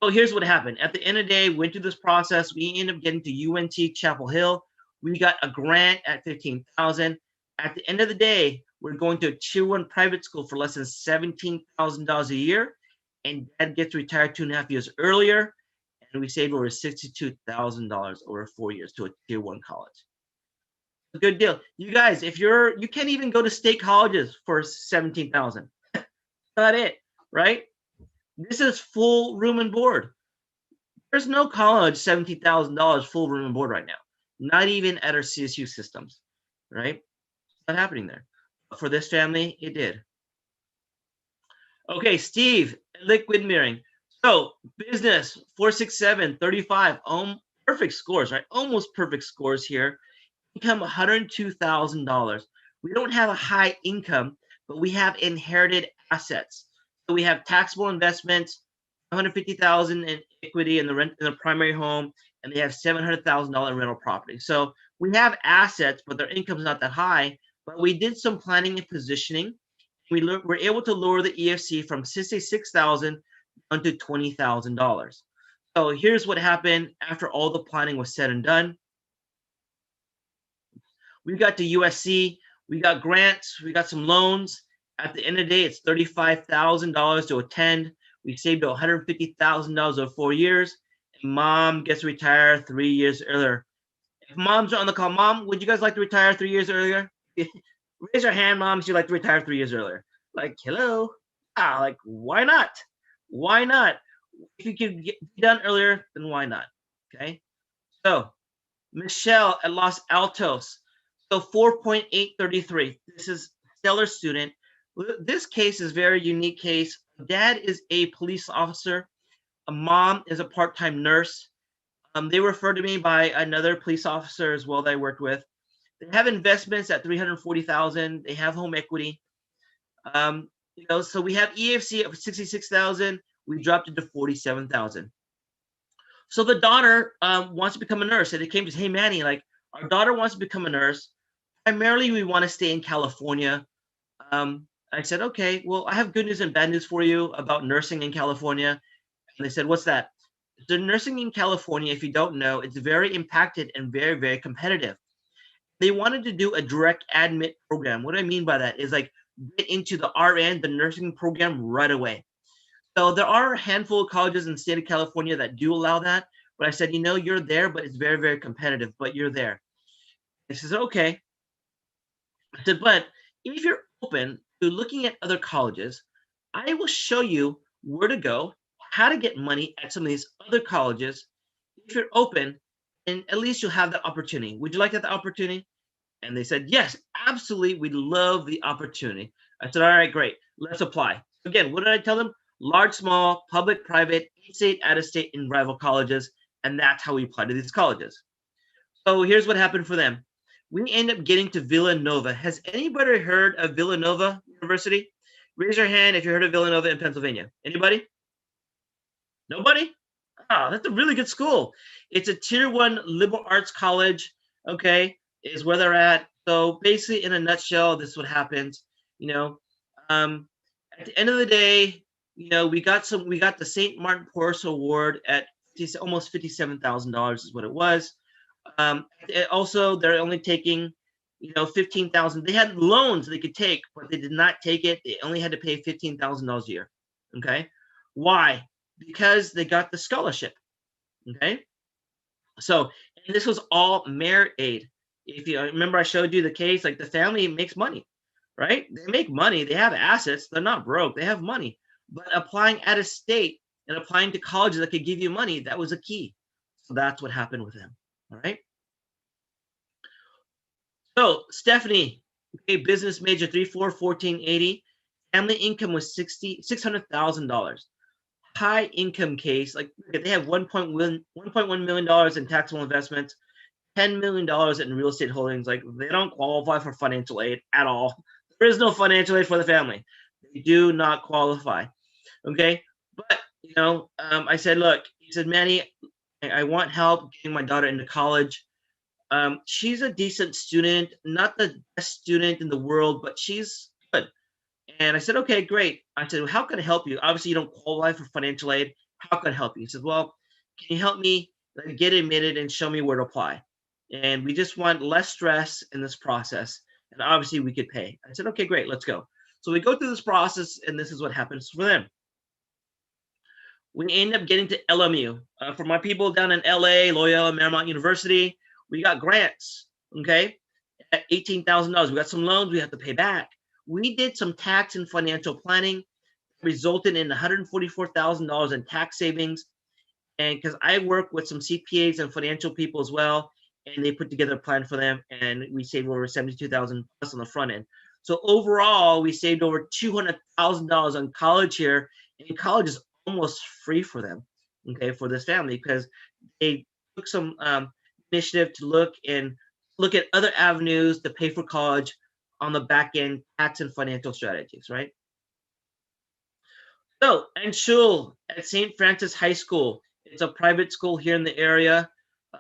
So here's what happened. At the end of the day, went through this process. We ended up getting to UNT Chapel Hill. We got a grant at $15,000. At the end of the day, we're going to a tier 1 private school for less than $17,000 a year. And dad gets retired 2.5 years earlier. And we saved over $62,000 over 4 years to a tier 1 college. A good deal. You guys, if you can't even go to state colleges for $17,000. Not it, right? This is full room and board. There's no college $17,000 full room and board right now. Not even at our CSU systems, right? It's not happening there. But for this family, it did. Okay, Steve, liquid mirroring. So business 467, 35, perfect scores, right? Almost perfect scores here. Income $102,000. We don't have a high income, but we have inherited assets. So we have taxable investments, $150,000 in equity in the primary home, and they have $700,000 in rental property. So we have assets, but their income's not that high. But we did some planning and positioning. We were able to lower the EFC from $66,000 down to $20,000. So here's what happened after all the planning was said and done. We got to USC, we got grants, we got some loans. At the end of the day, it's $35,000 to attend. We saved $150,000 over 4 years. And mom gets retired 3 years earlier. If moms are on the call, mom, would you guys like to retire 3 years earlier? Raise your hand, moms, you'd like to retire 3 years earlier. Like, hello? Like, why not? Why not? If you could get done earlier, then why not? Okay. So, Michelle at Los Altos. So 4.833. This is stellar student. This case is very unique case. Dad is a police officer. A mom is a part-time nurse. They referred to me by another police officer as well that I worked with. They have investments at $340,000. They have home equity. So we have EFC of $66,000. We dropped it to $47,000. So the daughter wants to become a nurse, and it came to, hey Manny, like our daughter wants to become a nurse. Primarily, we want to stay in California. I said, okay, well, I have good news and bad news for you about nursing in California. And they said, what's that? The nursing in California, if you don't know, it's very impacted and very, very competitive. They wanted to do a direct admit program. What I mean by that is like get into the RN, the nursing program right away. So there are a handful of colleges in the state of California that do allow that. But I said, you're there, but it's very, very competitive, but you're there. He says, okay. I said, but if you're open to looking at other colleges, I will show you where to go, how to get money at some of these other colleges. If you're open, and at least you'll have the opportunity. Would you like that opportunity? And they said, yes, absolutely. We'd love the opportunity. I said, all right, great. Let's apply. Again, what did I tell them? Large, small, public, private, in-state, out-of-state, and rival colleges. And that's how we apply to these colleges. So here's what happened for them. We end up getting to Villanova. Has anybody heard of Villanova University? Raise your hand if you heard of Villanova in Pennsylvania. Anybody? Nobody? That's a really good school. It's a tier 1 liberal arts college, okay, is where they're at. So basically, in a nutshell, this is what happens. At the end of the day, we got the St. Martin Porras Award at almost $57,000 is what it was. Also, they're only taking, $15,000. They had loans they could take, but they did not take it. They only had to pay $15,000 a year. Okay, why? Because they got the scholarship. Okay, so and this was all merit aid. If you remember, I showed you the case. Like the family makes money, right? They make money. They have assets. They're not broke. They have money. But applying out of state and applying to colleges that could give you money, that was a key. So that's what happened with them. All right. So Stephanie, okay, business major 3.4, 1480. Family income was $600,000. High income case, like they have $1.1 million in taxable investments, $10 million in real estate holdings. Like they don't qualify for financial aid at all. There is no financial aid for the family. They do not qualify. Okay, but I said, look, he said, Manny, I want help getting my daughter into college. She's a decent student, not the best student in the world, but she's good. And I said, okay, great. I said, well, how can I help you? Obviously, you don't qualify for financial aid. How can I help you? He said, well, can you help me get admitted and show me where to apply? And we just want less stress in this process. And obviously, we could pay. I said, okay, great, let's go. So we go through this process, and this is what happens for them. We end up getting to LMU. For my people down in LA, Loyola Marymount University, we got grants, okay, at $18,000. We got some loans we have to pay back. We did some tax and financial planning, resulted in $144,000 in tax savings. And because I work with some CPAs and financial people as well, and they put together a plan for them, and we saved over 72,000 plus on the front end. So overall, we saved over $200,000 on college here, and college is almost free for them, okay, for this family, because they took some initiative to look at other avenues to pay for college on the back end, tax and financial strategies, right? So, Anshul at St. Francis High School. It's a private school here in the area.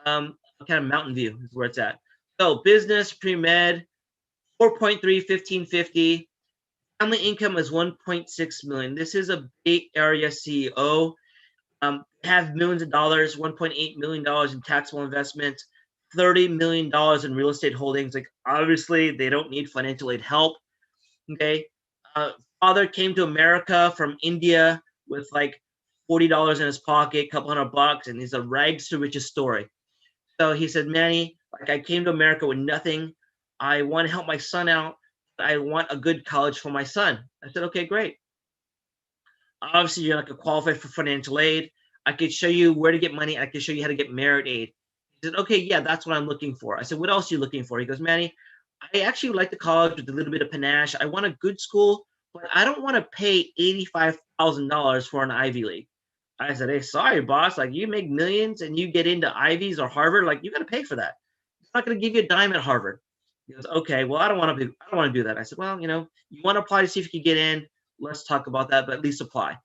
Kind of Mountain View is where it's at. So, business, pre-med, 4.3, 1550. Family income is 1.6 million. This is a Bay Area CEO. Have millions of dollars, $1.8 million in taxable investments, $30 million in real estate holdings. Like, obviously, they don't need financial aid help. Okay. Father came to America from India with like $40 in his pocket, couple $100, and he's a rags to riches story. So he said, Manny, like, I came to America with nothing. I want to help my son out. I want a good college for my son. I said, okay, great. Obviously, you're not going to qualify for financial aid. I could show you where to get money. I could show you how to get merit aid. He said, okay, yeah, that's what I'm looking for. I said, what else are you looking for? He goes, Manny, I actually like the college with a little bit of panache. I want a good school, but I don't want to pay $85,000 for an Ivy League. I said, hey, sorry, boss. Like, you make millions and you get into Ivies or Harvard, like, you got to pay for that. It's not going to give you a dime at Harvard. He goes, okay, well, I don't want to do that. I said, well, you want to apply to see if you can get in. Let's talk about that, but at least apply.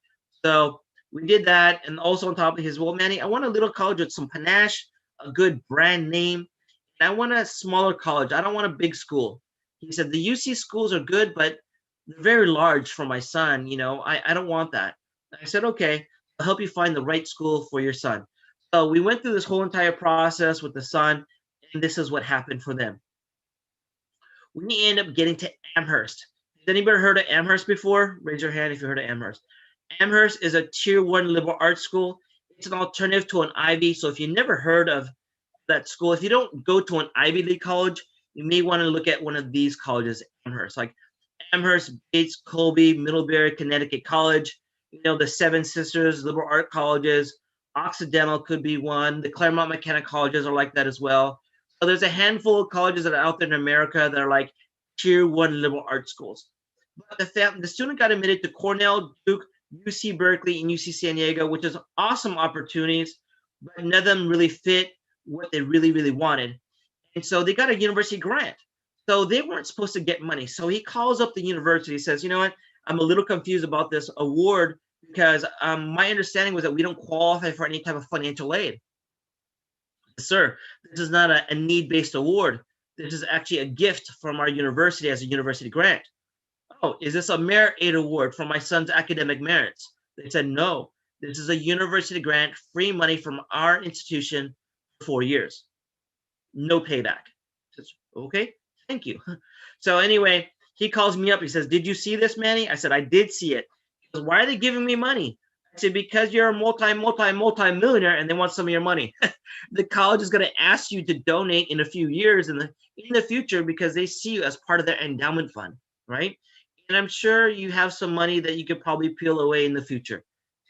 So we did that. And also on top of his, well, Manny, I want a little college with some panache, a good brand name. And I want a smaller college. I don't want a big school. He said, the UC schools are good, but they're very large for my son. I don't want that. I said, okay, I'll help you find the right school for your son. So we went through this whole entire process with the son, and this is what happened for them. We end up getting to Amherst. Has anybody heard of Amherst before? Raise your hand if you heard of Amherst. Amherst is a tier 1 liberal arts school. It's an alternative to an Ivy. So if you never heard of that school, if you don't go to an Ivy League college, you may want to look at one of these colleges, Amherst, like Amherst, Bates, Colby, Middlebury, Connecticut College, the Seven Sisters, liberal art colleges, Occidental could be one. The Claremont McKenna colleges are like that as well. So there's a handful of colleges that are out there in America that are like tier 1 liberal arts schools. But the student got admitted to Cornell, Duke, UC Berkeley, and UC San Diego, which is awesome opportunities, but none of them really fit what they really, really wanted. And so they got a university grant. So they weren't supposed to get money. So he calls up the university, says, you know what, I'm a little confused about this award because my understanding was that we don't qualify for any type of financial aid. Sir, this is not a need-based award. This is actually a gift from our university as a university grant. Oh, is this a merit aid award for my son's academic merits? They said, no, this is a university grant, free money from our institution for 4 years. No payback. Says, okay, thank you. So anyway, he calls me up. He says, did you see this, Manny? I said, I did see it. He goes, why are they giving me money? I said, because you're a multi-millionaire and they want some of your money. The college is going to ask you to donate in a few years in the future because they see you as part of their endowment fund, right? And I'm sure you have some money that you could probably peel away in the future.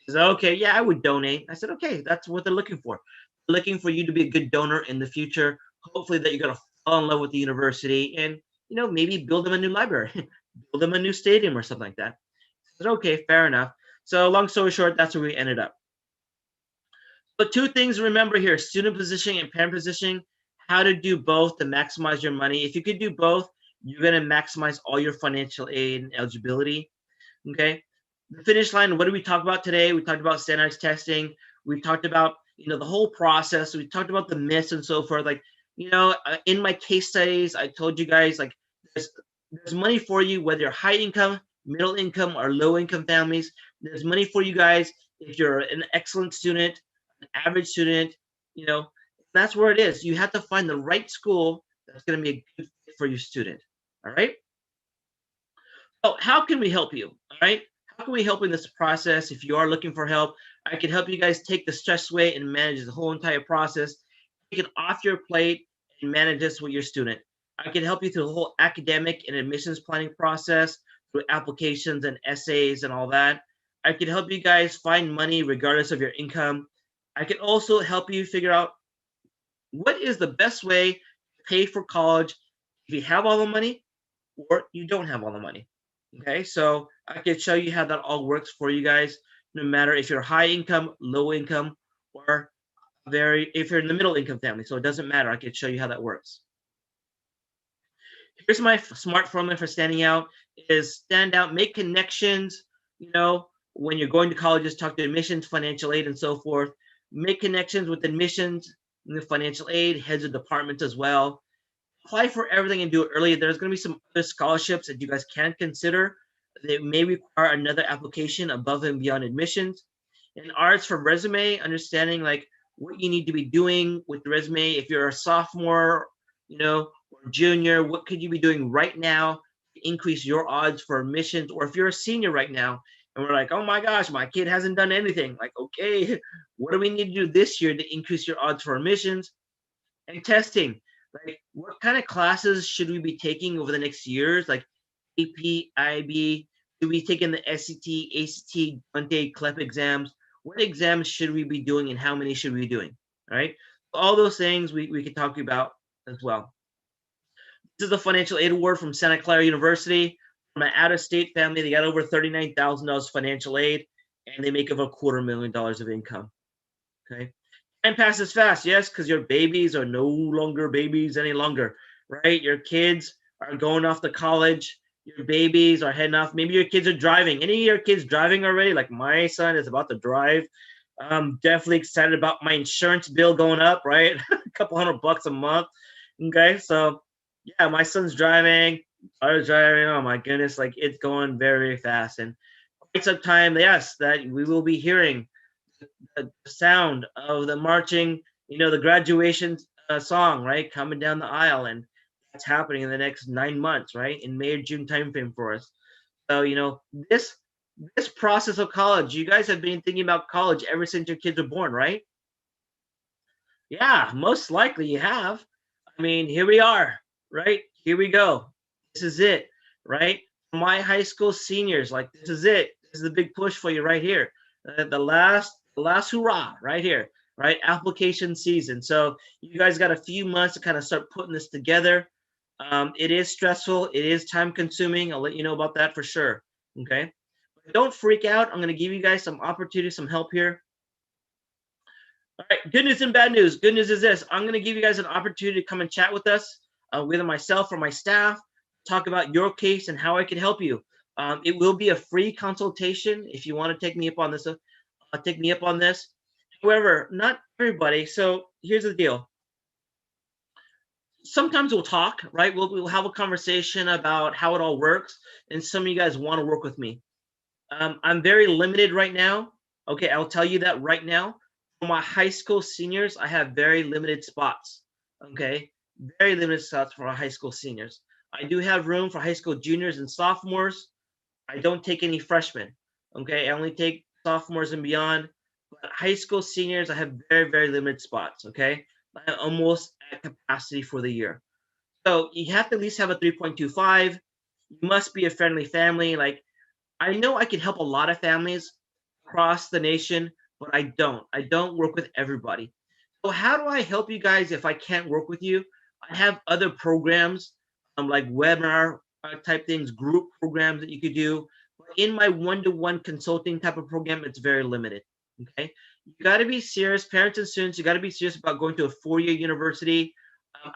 He said, okay, yeah, I would donate. I said, okay, that's what they're looking for. They're looking for you to be a good donor in the future. Hopefully that you're going to fall in love with the university and, maybe build them a new library, build them a new stadium or something like that. I said, okay, fair enough. So long story short, that's where we ended up. But 2 things to remember here, student positioning and parent positioning, how to do both to maximize your money. If you could do both, you're going to maximize all your financial aid and eligibility, okay? The finish line, what did we talk about today? We talked about standardized testing. We talked about, the whole process. We talked about the myths and so forth. Like, In my case studies, I told you guys like there's money for you whether you're high income, middle income, or low income families. There's money for you guys if you're an excellent student, an average student. You know, that's where it is. You have to find the right school that's going to be a good fit for your student. All right. So how can we help you? All right. How can we help in this process? If you are looking for help, I can help you guys take the stress away and manage the whole entire process. Take it off your plate and manage this with your student. I can help you through the whole academic and admissions planning process through applications and essays and all that. I can help you guys find money regardless of your income. I can also help you figure out what is the best way to pay for college if you have all the money or you don't have all the money. Okay, so I can show you how that all works for you guys, no matter if you're high income, low income, or if you're in the middle income family. So it doesn't matter. I can show you how that works. Here's my smart formula for standing out: is stand out, make connections. When you're going to colleges, talk to admissions, financial aid, and so forth. Make connections with admissions, the financial aid, heads of departments as well. Apply for everything and do it early. There's going to be some other scholarships that you guys can consider. They may require another application above and beyond admissions. And arts for resume, understanding like what you need to be doing with the resume. If you're a sophomore, or junior, what could you be doing right now to increase your odds for admissions? Or if you're a senior right now and we're like, oh my gosh, my kid hasn't done anything. Like, okay, what do we need to do this year to increase your odds for admissions? And testing. Like, what kind of classes should we be taking over the next years? Like AP, IB, should we be taking the SAT, ACT, Dante, CLEP exams? What exams should we be doing and how many should we be doing? All right. All those things we can talk about as well. This is a financial aid award from Santa Clara University. From an out-of-state family, they got over $39,000 financial aid, and they make over $250,000 of income. Okay. Time passes fast, yes, because your babies are no longer babies any longer, right? Your kids are going off to college. Your babies are heading off. Maybe your kids are driving. Any of your kids driving already? Like my son is about to drive. I'm definitely excited about my insurance bill going up, right? A couple $100 a month. Okay, so yeah, my son's driving. I was driving. Oh my goodness, like it's going very, very fast. And quite some time, yes, that we will be hearing the sound of the marching, the graduation song, right, coming down the aisle, and that's happening in the next 9 months, right, in May or June timeframe for us. So this process of college, you guys have been thinking about college ever since your kids were born, right? Yeah, most likely you have. I mean, here we are, right? Here we go. This is it, right? My high school seniors, like this is it. This is the big push for you right here. The last hurrah right here, right? Application season. So you guys got a few months to kind of start putting this together. It is stressful. It is time consuming. I'll let you know about that for sure. Okay. But don't freak out. I'm going to give you guys some opportunity, some help here. All right. Good news and bad news. Good news is this. I'm going to give you guys an opportunity to come and chat with us, whether myself or my staff, talk about your case and how I can help you. It will be a free consultation if you want to take me up on this. Take me up on this. However, not everybody. So here's the deal. Sometimes we'll talk, right? We'll have a conversation about how it all works, and some of you guys want to work with me. I'm very limited right now. Okay, I'll tell you that right now. For my high school seniors, I have very limited spots. Okay, very limited spots for our high school seniors. I do have room for high school juniors and sophomores. I don't take any freshmen. Okay, I only take sophomores and beyond. But high school seniors, I have very, very limited spots. Okay, I'm almost at capacity for the year. So you have to at least have a 3.25. You must be a friendly family. Like, I know I can help a lot of families across the nation, but I don't. I don't work with everybody. So how do I help you guys if I can't work with you? I have other programs, like webinar type things, group programs that you could do. But in my one-to-one consulting type of program, it's very limited. Okay, you got to be serious, parents and students. You got to be serious about going to a 4-year university.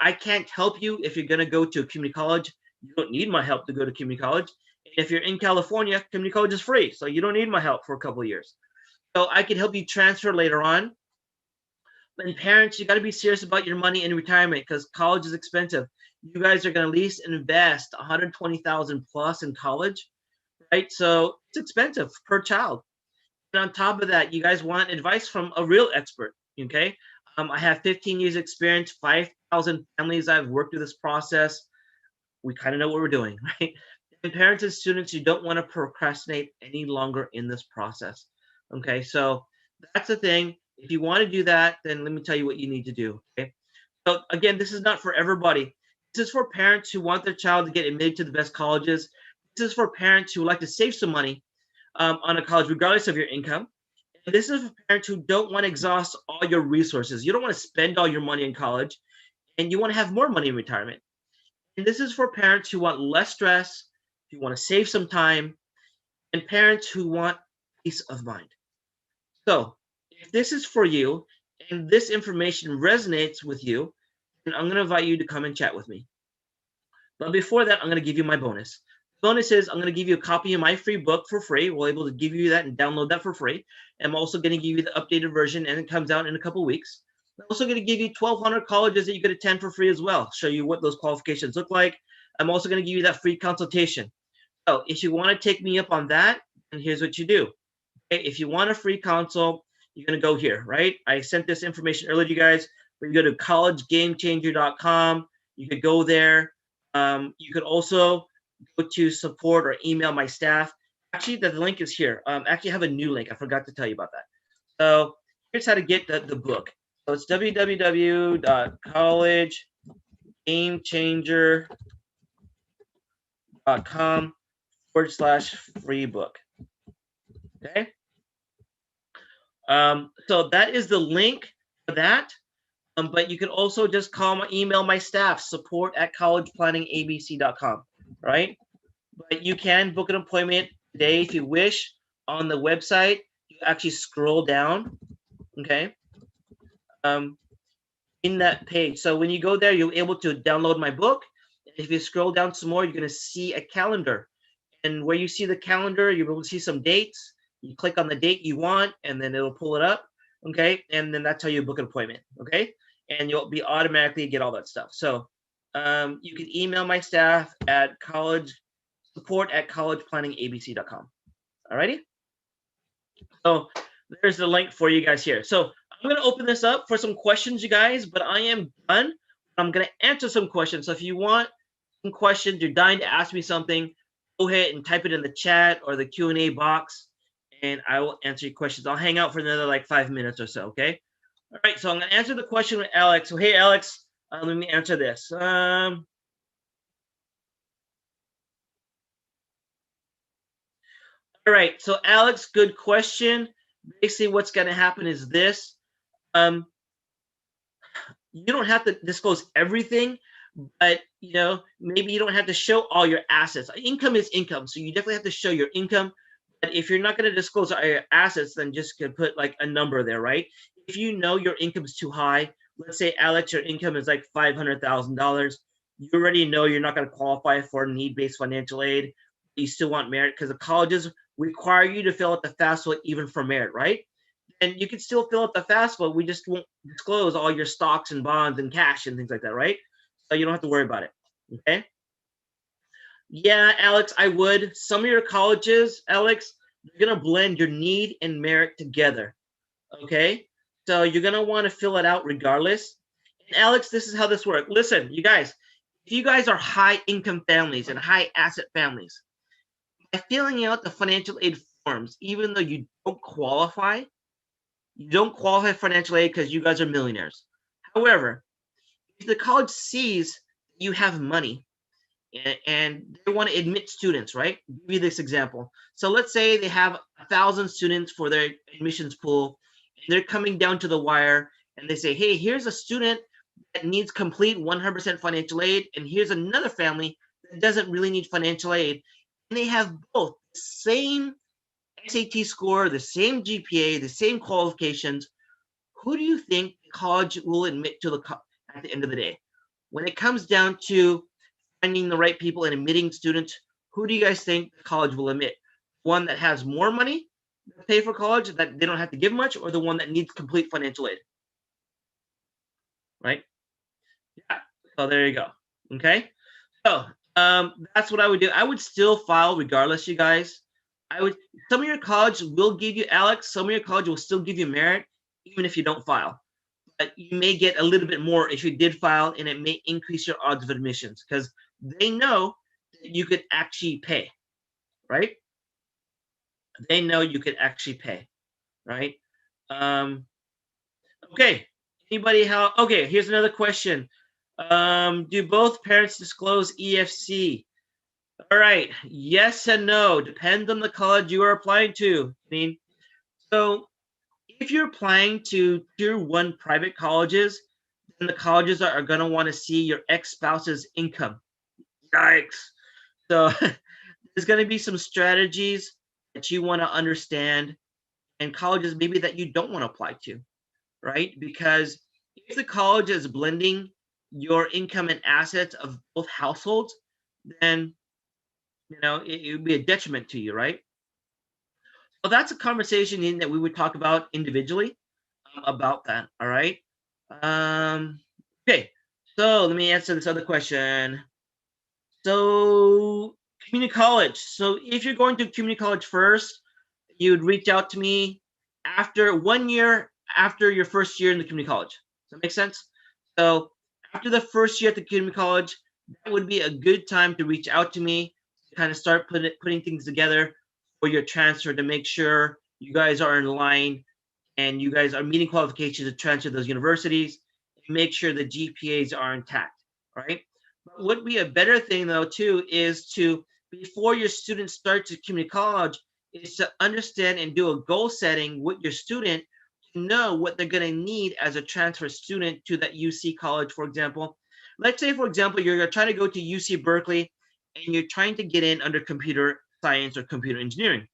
I can't help you if you're going to go to a community college. You don't need my help to go to community college. And if you're in California, community college is free, so you don't need my help for a couple of years. So I can help you transfer later on. And parents, you got to be serious about your money in retirement because college is expensive. You guys are going to at least invest 120,000 plus in college, right? So it's expensive per child. And on top of that, you guys want advice from a real expert. Okay. I have 15 years experience, 5,000 families I've worked through this process. We kind of know what we're doing, right? And parents and students, you don't want to procrastinate any longer in this process. Okay. So that's the thing. If you want to do that, then let me tell you what you need to do. Okay. So again, this is not for everybody. This is for parents who want their child to get admitted to the best colleges. This is for parents who like to save some money on a college, regardless of your income. And this is for parents who don't want to exhaust all your resources. You don't want to spend all your money in college, and you want to have more money in retirement. And this is for parents who want less stress, who want to save some time, and parents who want peace of mind. So, if this is for you and this information resonates with you, then I'm going to invite you to come and chat with me. But before that, I'm going to give you my bonus. Bonus is I'm going to give you a copy of my free book for free. We'll able to give you that and download that for free. I'm also going to give you the updated version, and it comes out in a couple weeks. I'm also going to give you 1,200 colleges that you could attend for free as well. Show you what those qualifications look like. I'm also going to give you that free consultation. So if you want to take me up on that, then here's what you do. Okay, if you want a free consult, you're going to go here, right? I sent this information earlier to you guys. But you go to collegegamechanger.com. You could go there. You could also go to support or email my staff. Actually, the link is here. Actually, I have a new link. I forgot to tell you about that. So here's how to get the book. So it's www.collegegamechanger.com/free book. Okay. So that is the link for that. But you can also just email my staff, support@collegeplanningabc.com, right? But you can book an appointment today if you wish on the website. You actually scroll down, okay, in that page. So when you go there, you're able to download my book. If you scroll down some more, you're going to see a calendar. And where you see the calendar, you're able to see some dates. You click on the date you want, and then it'll pull it up, okay? And then that's how you book an appointment, okay? And you'll be automatically get all that stuff. So you can email my staff at support@collegeplanningabc.com. Alrighty? So there's the link for you guys here. So I'm going to open this up for some questions, you guys, but I am done. I'm going to answer some questions. So if you want some questions, you're dying to ask me something, go ahead and type it in the chat or the Q&A box, and I will answer your questions. I'll hang out for another like 5 minutes or so, okay? All right, so I'm going to answer the question with Alex. So, hey, Alex, let me answer this. All right, so Alex, good question. Basically, what's going to happen is this. You don't have to disclose everything, but maybe you don't have to show all your assets. Income is income, so you definitely have to show your income. But if you're not going to disclose all your assets, then just put like a number there, right? If you know your income is too high, let's say Alex, your income is like $500,000. You already know you're not going to qualify for need-based financial aid. You still want merit because the colleges require you to fill out the FAFSA even for merit, right? And you can still fill out the FAFSA. We just won't disclose all your stocks and bonds and cash and things like that, right? So you don't have to worry about it, okay? Yeah, Alex, I would. Some of your colleges, Alex, they're going to blend your need and merit together, okay? So you're going to want to fill it out regardless. And Alex, this is how this works. Listen, you guys, if you guys are high income families and high asset families, by filling out the financial aid forms, even though you don't qualify for financial aid because you guys are millionaires. However, if the college sees you have money and they want to admit students, right? I'll give you this example. So let's say they have 1,000 students for their admissions pool, and they're coming down to the wire, and they say, hey, here's a student that needs complete 100% financial aid, and here's another family that doesn't really need financial aid. And they have both the same SAT score, the same GPA, the same qualifications. Who do you think college will admit to at the end of the day? When it comes down to finding the right people and admitting students, who do you guys think the college will admit? One that has more money to pay for college that they don't have to give much, or the one that needs complete financial aid? right? Yeah. So there you go. Okay. So that's what I would do. I would still file regardless, you guys. I would. Some of your college will give you Alex. Some of your college will still give you merit, even if you don't file. But you may get a little bit more if you did file, and it may increase your odds of admissions because they know that you could actually pay, right? They know you could actually pay, right? Um, okay. Anybody how? Okay. Here's another question. Do both parents disclose EFC? All right. Yes and no. Depends on the college you are applying to. I mean, so if you're applying to tier one private colleges, then the colleges are going to want to see your ex-spouse's income. Yikes. So there's going to be some strategies that you want to understand and colleges maybe that you don't want to apply to, right? Because if the college is blending your income and assets of both households, then it would be a detriment to you, right? So that's a conversation that we would talk about individually about that. All right. Um, okay. So let me answer this other question. So community college. So if you're going to community college first, you'd reach out to me after 1 year after your first year in the community college. Does that make sense? So after the first year at the community college, that would be a good time to reach out to me to kind of start putting things together for your transfer to make sure you guys are in line and you guys are meeting qualifications to transfer to those universities and make sure the GPAs are intact, right? But what would be a better thing though too is to before your students start to community college is to understand and do a goal setting with your student to know what they're going to need as a transfer student to that UC college, for example. Let's say, for example, you're trying to go to UC Berkeley and you're trying to get in under computer science or computer engineering,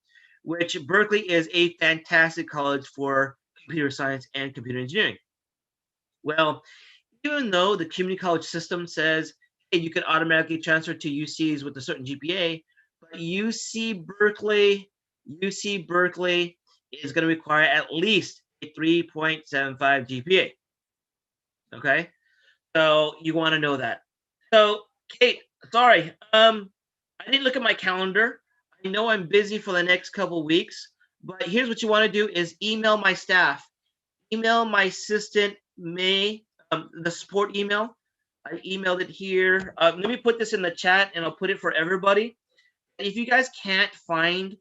which Berkeley is a fantastic college for computer science and computer engineering. Well, even though the community college system says, hey, you can automatically transfer to UCs with a certain GPA, but UC Berkeley is going to require at least a 3.75 GPA. Okay, so you want to know that. So, Kate, sorry, I didn't look at my calendar. I know I'm busy for the next couple weeks, but here's what you want to do is email my staff. Email my assistant, May, the support email. I emailed it here. Let me put this in the chat and I'll put it for everybody. If you guys can't find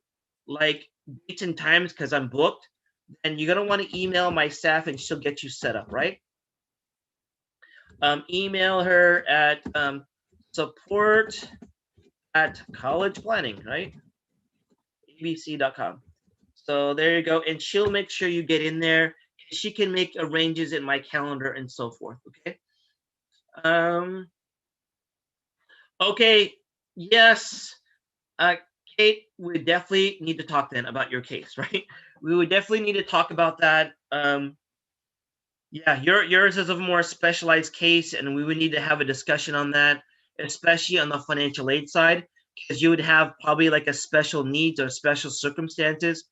like dates and times because I'm booked, then you're going to want to email my staff and she'll get you set up, right? Email her at support at college planning, right? abc.com. So there you go. And she'll make sure you get in there. She can make arranges in my calendar and so forth. Okay. Okay. Yes. Kate, we definitely need to talk then about your case, right? We would definitely need to talk about that. Yeah, yours is a more specialized case, and we would need to have a discussion on that, especially on the financial aid side, because you would have probably like a special needs or special circumstances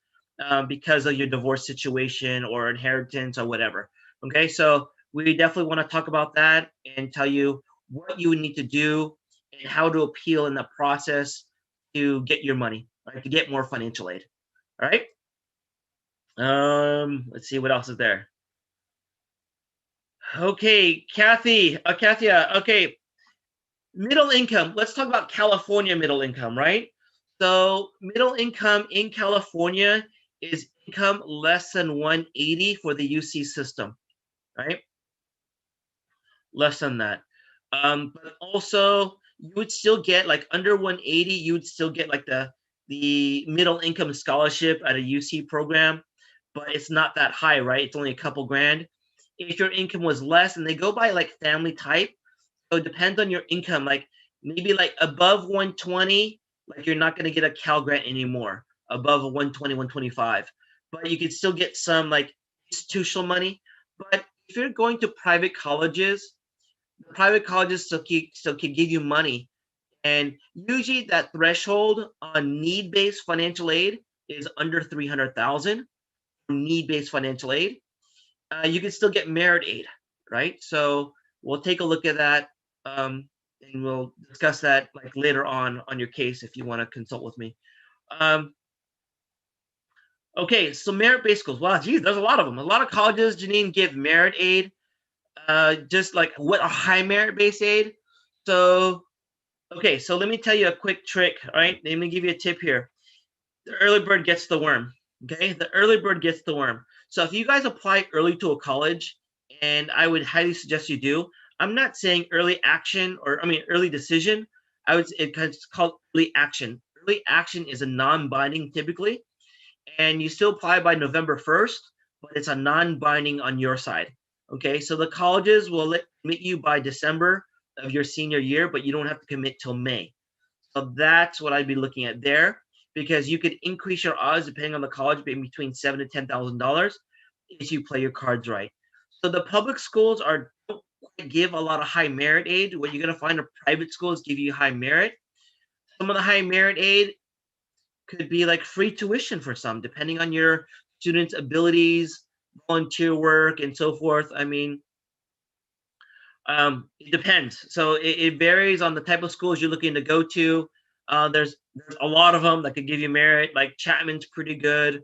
because of your divorce situation or inheritance or whatever. Okay, so we definitely want to talk about that and tell you what you would need to do and how to appeal in the process to get your money, right? To get more financial aid. All right. Let's see what else is there. Okay, Kathia. Okay, middle income. Let's talk about California middle income, right? So middle income in California is income less than 180 for the UC system, right? Less than that. But also you would still get like under 180, you would still get like the middle income scholarship at a UC program, but it's not that high, right? It's only a couple grand. If your income was less, and they go by like family type, so it depends on your income. Like maybe like above 120, like you're not going to get a Cal grant anymore. Above a 120, 125, but you could still get some like institutional money. But if you're going to private colleges, the private colleges still can give you money, and usually that threshold on need-based financial aid is under 300,000 need-based financial aid. You can still get merit aid, right? So we'll take a look at that, and we'll discuss that like later on your case if you want to consult with me. Um, okay, so merit-based schools. Wow, geez, there's a lot of them. A lot of colleges, Janine, give merit aid, just like what a high merit-based aid. So, okay, so let me tell you a quick trick. All right, let me give you a tip here. The early bird gets the worm. Okay, the early bird gets the worm. So if you guys apply early to a college, and I would highly suggest you do. I'm not saying early action or I mean early decision. I would it's called early action. Early action is a non-binding typically, and you still apply by November 1st, but it's a non-binding on your side. Okay, so the colleges will commit you by December of your senior year, but you don't have to commit till May. So that's what I'd be looking at there, because you could increase your odds depending on the college being between $7,000 to $10,000 if you play your cards right. So the public schools don't quite give a lot of high merit aid. What you're gonna find are private schools give you high merit. Some of the high merit aid could be like free tuition for some, depending on your students' abilities, volunteer work, and so forth. I mean, it depends. So it varies on the type of schools you're looking to go to. There's a lot of them that could give you merit. Like Chapman's pretty good,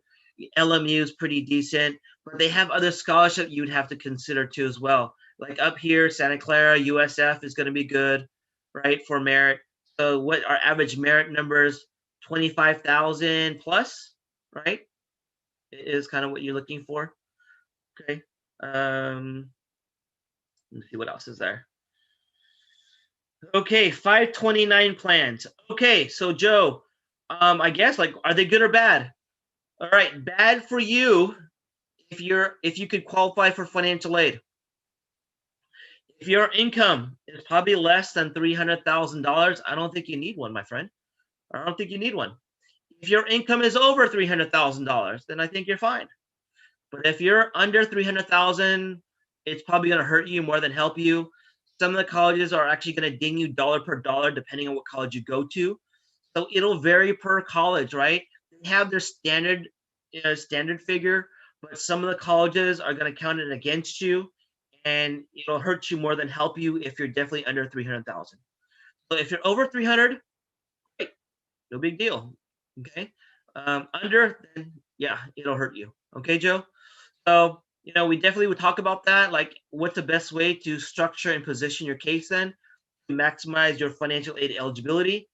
LMU is pretty decent, but they have other scholarship you'd have to consider too as well. Like up here, Santa Clara, USF is going to be good, right, for merit. So what our average merit numbers, 25,000 plus, right, is kind of what you're looking for. Okay. Let's see what else is there. Okay, 529 plans. Okay, so Joe, I guess like are they good or bad? All right, bad for you if you could qualify for financial aid. If your income is probably less than $300,000, I don't think you need one, my friend. I don't think you need one. If your income is over $300,000, then I think you're fine. But if you're under 300,000, it's probably going to hurt you more than help you. Some of the colleges are actually going to ding you dollar per dollar depending on what college you go to. So it'll vary per college, right? They have their standard figure, but some of the colleges are going to count it against you, and it'll hurt you more than help you if you're definitely under 300,000. So if you're over 300, great, no big deal. Okay, under, then yeah, it'll hurt you. Okay, Joe. So, we definitely would talk about that. Like, what's the best way to structure and position your case then to maximize your financial aid eligibility?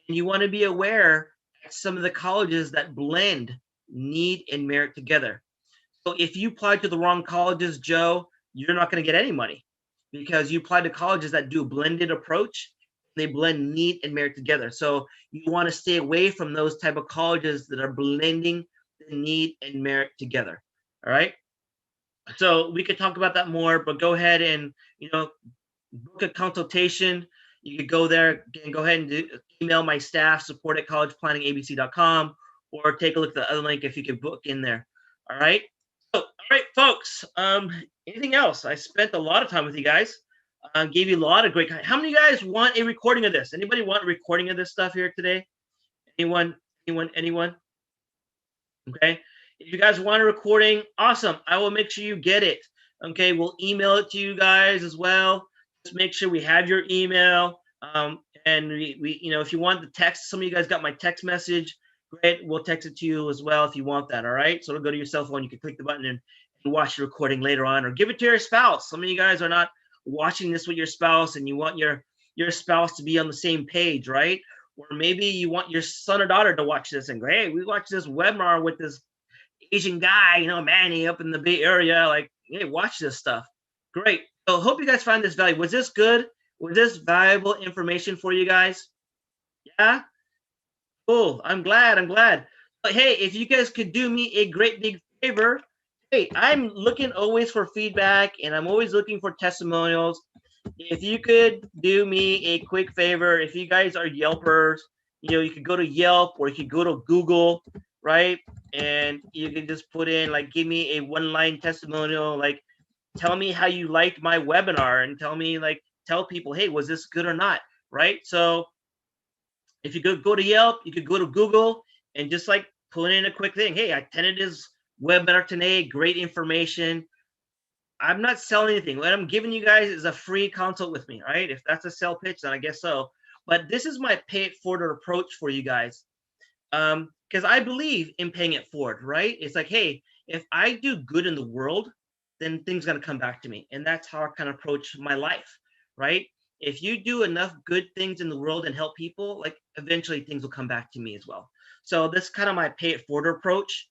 And you want to be aware of some of the colleges that blend need and merit together. So, if you apply to the wrong colleges, Joe, you're not going to get any money because you apply to colleges that do a blended approach. They blend need and merit together. So, you want to stay away from those type of colleges that are blending the need and merit together. All right. So we could talk about that more, but go ahead and book a consultation. You could go there and go ahead and email my staff, support@collegeplanningabc.com, or take a look at the other link if you could book in there. All right. So, all right, folks. Anything else? I spent a lot of time with you guys. Gave you a lot of great. How many of you guys want a recording of this? Anybody want a recording of this stuff here today? Anyone? Anyone? Okay. If you guys want a recording, awesome. I will make sure you get it. Okay. We'll email it to you guys as well. Just make sure we have your email. And we if you want the text, some of you guys got my text message. Great. We'll text it to you as well if you want that. All right. So it'll go to your cell phone. You can click the button and watch the recording later on, or give it to your spouse. Some of you guys are not watching this with your spouse, and you want your spouse to be on the same page, right? Or maybe you want your son or daughter to watch this and go, hey, we watch this webinar with this Asian guy, Manny up in the Bay Area. Like, hey, watch this stuff. Great. So hope you guys find this valuable. Was this good? Was this valuable information for you guys? Yeah? Cool. I'm glad. But hey, if you guys could do me a great big favor, hey, I'm looking always for feedback, and I'm always looking for testimonials. If you could do me a quick favor, if you guys are Yelpers, you could go to Yelp, or you could go to Google, right? And you can just put in, like, give me a one-line testimonial, like, tell me how you liked my webinar, and tell people, hey, was this good or not, right? So if you could go to Yelp, you could go to Google and just like put in a quick thing. Hey, I attended this webinar today, great information. I'm not selling anything. What I'm giving you guys is a free consult with me, right? If that's a sell pitch, then I guess so. But this is my pay it forward approach for you guys. Because I believe in paying it forward, right? It's like, hey, if I do good in the world, then things gonna come back to me. And that's how I kind of approach my life, right? If you do enough good things in the world and help people, like eventually things will come back to me as well. So this is kind of my pay it forward approach.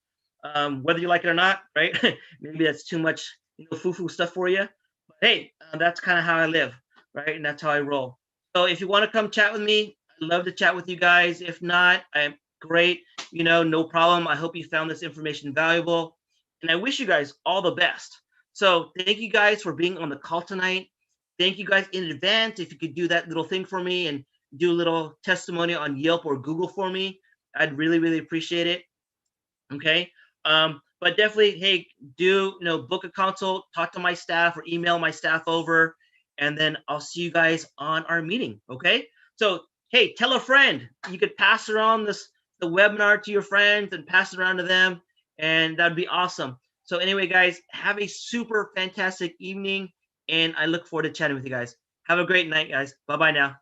Whether you like it or not, right? Maybe that's too much, foo-foo stuff for you. But hey, that's kind of how I live, right? And that's how I roll. So if you want to come chat with me, I'd love to chat with you guys. If not, I'm great. No problem. I hope you found this information valuable. And I wish you guys all the best. So thank you guys for being on the call tonight. Thank you guys in advance. If you could do that little thing for me and do a little testimony on Yelp or Google for me, I'd really, really appreciate it. Okay. But definitely, hey, do book a consult, talk to my staff or email my staff over, and then I'll see you guys on our meeting. Okay. So hey, tell a friend. You could pass around the webinar to your friends and pass it around to them, and that'd be awesome. So anyway, guys, have a super fantastic evening, and I look forward to chatting with you guys. Have a great night, guys. Bye-bye now.